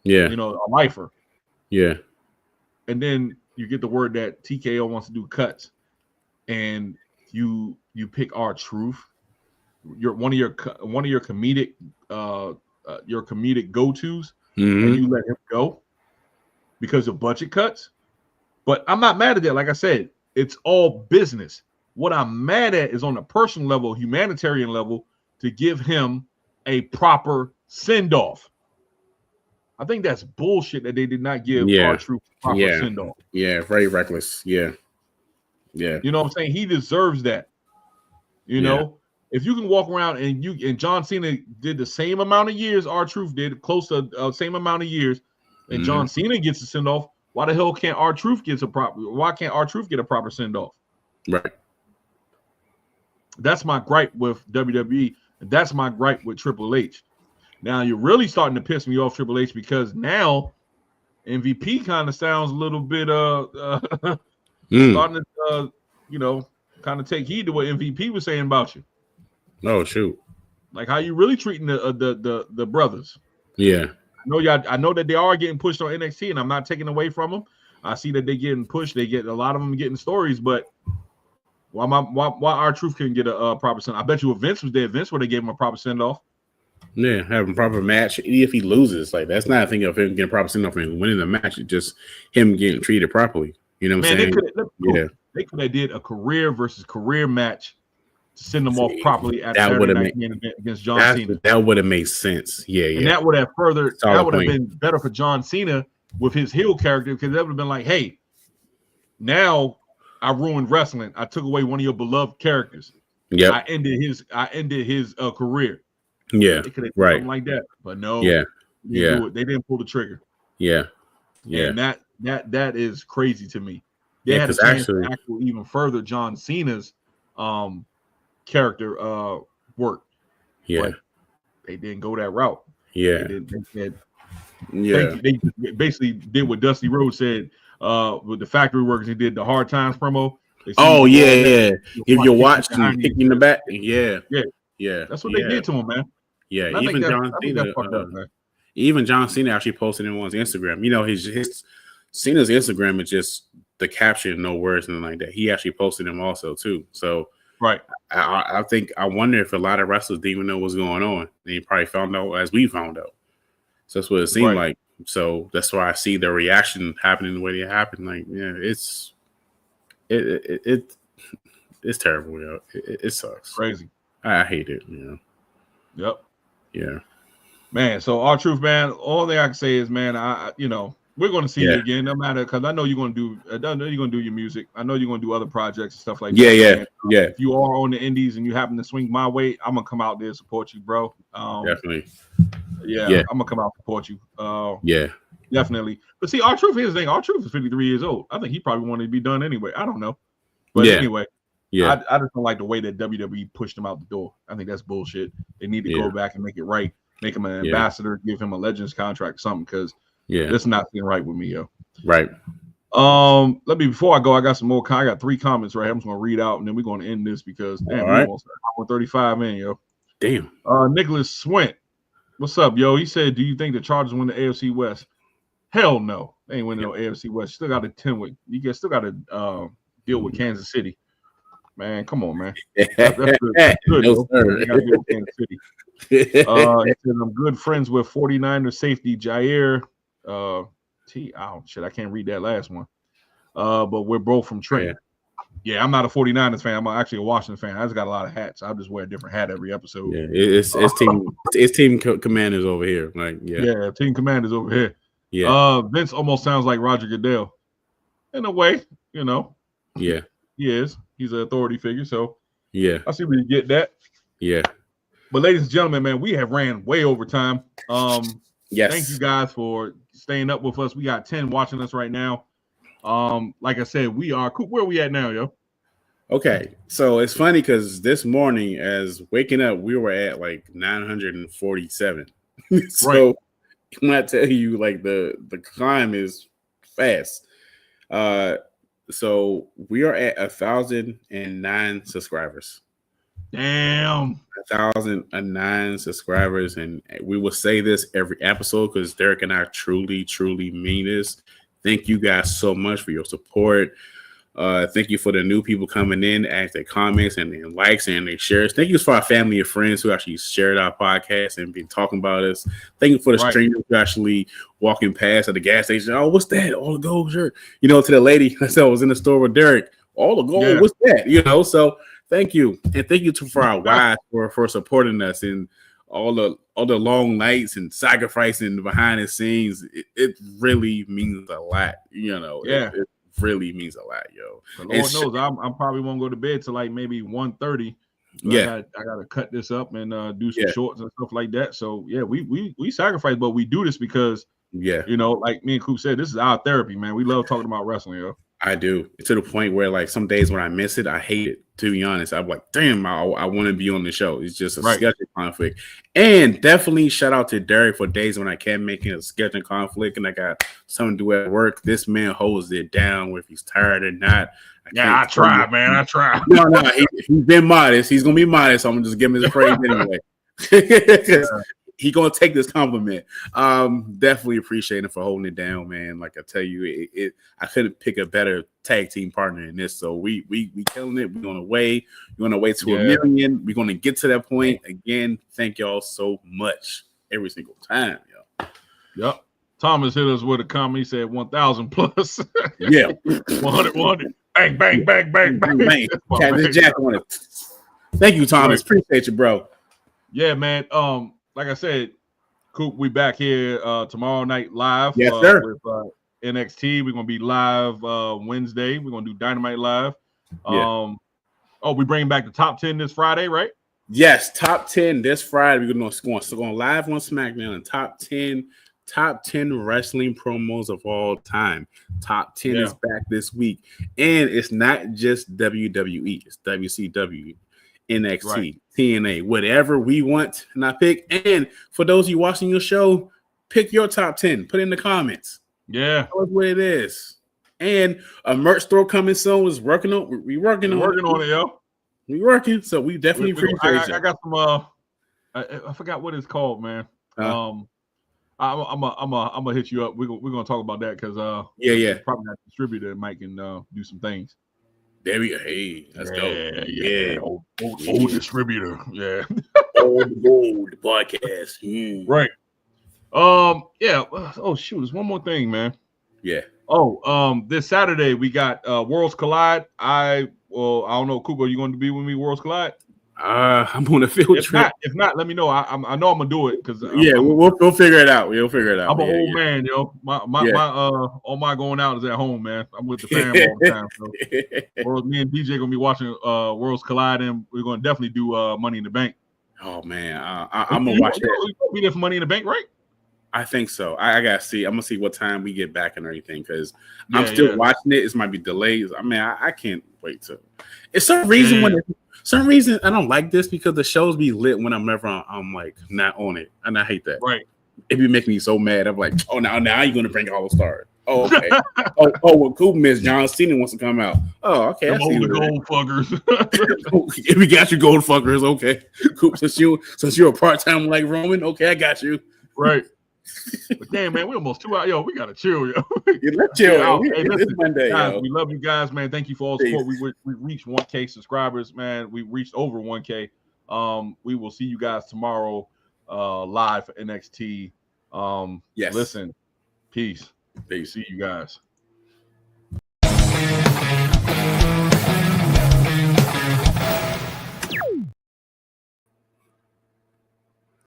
Yeah, you know, a lifer. Yeah, and then you get the word that TKO wants to do cuts, and you pick R-Truth. One of your comedic go-tos, and you let him go because of budget cuts. But I'm not mad at that. Like I said, it's all business. What I'm mad at is on a personal level, humanitarian level, to give him a proper send-off. I think that's bullshit that they did not give R-Truth a proper send-off. Yeah, very reckless. Yeah. You know what I'm saying? He deserves that. You know, if you can walk around and John Cena did the same amount of years R-Truth did, close to same amount of years, and John Cena gets a send-off, why the hell can't R-Truth get a proper send-off? Right. That's my gripe with WWE. That's my gripe with Triple H. Now you're really starting to piss me off, Triple H, because now MVP kind of sounds a little bit starting to you know, kind of take heed to what MVP was saying about you. Oh shoot! Like how you really treating the brothers? Yeah. I know that they are getting pushed on NXT, and I'm not taking away from them. I see that they're getting pushed. They get a lot of them getting stories, but why R-Truth couldn't get a proper send? I bet you if Vince was there, Vince would have gave him a proper send off. Yeah, having a proper match. If he loses, like that's not a thing of him getting a proper send off and winning the match. It's just him getting treated properly. You know what I'm saying? They could have did a career versus career match to send them off properly at Saturday Night Main Event against John Cena. That would have made sense. And that would have been better for John Cena with his heel character, because that would have been like, hey, now I ruined wrestling. I took away one of your beloved characters. Yeah, I ended his career. Yeah, they could have done something like that, but no. They didn't pull the trigger. And that is crazy to me. They had a chance to actually even further John Cena's character work. But they didn't go that route. They basically did what Dusty Rhodes said with the factory workers. He did the Hard Times promo. If you watch him kicking the back, that's what they did to him, man. Even John Cena actually posted it on his Instagram. You know, his Cena's Instagram is just the caption, no words, nothing like that. He actually posted them also too. So I wonder if a lot of wrestlers didn't even know what's going on. They probably found out as we found out. So that's what it seemed like. So that's why I see the reaction happening the way it happened. Like, it's terrible. It sucks. Crazy. I hate it. Yep. Yeah. Man, so R-Truth, man, all thing I can say is, man, we're going to see you again, no matter, because I know you're going to do your music. I know you're going to do other projects and stuff like that. Yeah. If you are on the indies and you happen to swing my way, I'm going to come out there and support you, bro. Definitely. Yeah, I'm going to come out and support you. Yeah. Definitely. But see, R-Truth, here's the thing. R-Truth is 53 years old. I think he probably wanted to be done anyway. I don't know. But anyway, I just don't like the way that WWE pushed him out the door. I think that's bullshit. They need to go back and make it right. Make him an ambassador, give him a Legends contract or something, because that's not sitting right with me, yo. Right. Before I go, I got some more. I got 3 comments right here. I'm just gonna read out, and then we're gonna end this because damn, we almost 35 in, yo. Damn. Nicholas Swint, what's up, yo? He said, "Do you think the Chargers win the AFC West?" Hell no, they ain't winning no AFC West. Still got to still got to deal with Kansas City. Man, come on, man. That's good. No, sir. They got to deal with Kansas City. He said, I'm good friends with 49er safety Jair. I can't read that last one. But we're both from Trenton. Yeah, I'm not a 49ers fan. I'm actually a Washington fan. I just got a lot of hats. I just wear a different hat every episode. Yeah, it's team commanders over here. Team commanders over here. Yeah. Vince almost sounds like Roger Goodell. In a way, you know. Yeah. He is. He's an authority figure. So yeah. I see where you get that. Yeah. But ladies and gentlemen, man, we have ran way over time. Yes. Thank you guys for staying up with us. We got 10 watching us right now. Like I said, we are cool. Where are we at now, yo? Okay, so it's funny because this morning, as waking up, we were at like 947. So when I tell you, like the climb is fast. So we are at 1,009 subscribers. Damn, 1,009 subscribers, and we will say this every episode because Derek and I truly mean this. Thank you guys so much for your support. Thank you for the new people coming in, add their comments and their likes and their shares. Thank you for our family and friends who actually shared our podcast and been talking about us. Thank you for the strangers who actually walking past at the gas station. Oh, what's that? All the gold shirt. You know, to the lady I said I was in the store with Derek. All the gold, what's that? You know, so thank you. And thank you for our wives for supporting us and all the long nights and sacrificing behind the scenes. It really means a lot, you know. It really means a lot, yo. The Lord knows I'm probably won't go to bed till like maybe 1:30. I gotta cut this up and do some shorts and stuff like that. So we sacrifice, but we do this because you know, like me and Coop said, this is our therapy, man. We love talking about wrestling, yo. I do, to the point where like some days when I miss it, I hate it. To be honest, I'm like, damn, I want to be on the show. It's just a scheduling conflict. And definitely shout out to Derek for days when I can't make it a scheduling conflict and I got something to do at work. This man holds it down whether he's tired or not. I tried, man. I tried. No, he's been modest. He's gonna be modest. So I'm gonna just give him his praise anyway. He gonna take this compliment. Definitely appreciate him for holding it down, man. Like I tell you, I couldn't pick a better tag team partner in this. So we killing it. We're on the way. We're on the way to 1 million. We're gonna get to that point again. Thank y'all so much every single time, yo. Yep. Thomas hit us with a comment. He said 1,000 plus. 100. Bang, bang, bang, bang, bang. Jack on it. Thank you, Thomas. Appreciate you, bro. Yeah, man. Like I said, Coop, we back here tomorrow night live. Yes, sir. With NXT. We're gonna be live Wednesday. We're gonna do Dynamite live. We bring back the top 10 this Friday, right? Yes, top 10 this Friday. We're going live on SmackDown and top 10 wrestling promos of all time. Top 10 is back this week, and it's not just WWE. It's WCW. NXT, TNA, whatever we want, and I pick. And for those of you watching your show, pick your top 10. Put in the comments. Yeah, tell us what it is. And a merch store coming soon. We're working on it, yo. We working, so we definitely appreciate it. I got some. I forgot what it's called, man. I'm gonna hit you up. We're gonna talk about that because probably not distributor and Mike can do some things. There we go. Hey, let's go. Yeah. Old distributor. Yeah. Old podcast. Right. Oh shoot, there's one more thing, man. Yeah. This Saturday we got Worlds Collide. I don't know, Cooper, you going to be with me, Worlds Collide? I'm on a field trip. If not, let me know. I know I'm gonna do it because we'll figure it out. We'll figure it out. I'm an old man, yo. My all my going out is at home, man. I'm with the fam all the time. So me and DJ gonna be watching Worlds Collide, and we're gonna definitely do Money in the Bank. Oh man, I'm gonna watch that. You'll be there for Money in the Bank, right? I think so. I gotta see. I'm gonna see what time we get back and everything because I'm still watching it. It might be delays. I mean, I can't wait to. It's some reason I don't like this because the shows be lit whenever I'm like not on it, and I hate that. Right. It be making me so mad. I'm like, oh now you're gonna bring all the stars. Oh, okay. Well, cool. Miss John Cena wants to come out. Oh, okay. I see the gold fuckers. If we got you gold fuckers, okay. Cool. Since you're a part-time like Roman, okay, I got you. Right. But damn, man, we almost 2 hours. Yo, we gotta chill, yo. Let's chill. Hey, it's Monday, guys, yo. we love you guys, man. Thank you for all the support. We reached 1K subscribers, man. We reached over 1K. We will see you guys tomorrow live for NXT. Yes. Listen, peace. Peace. See you guys.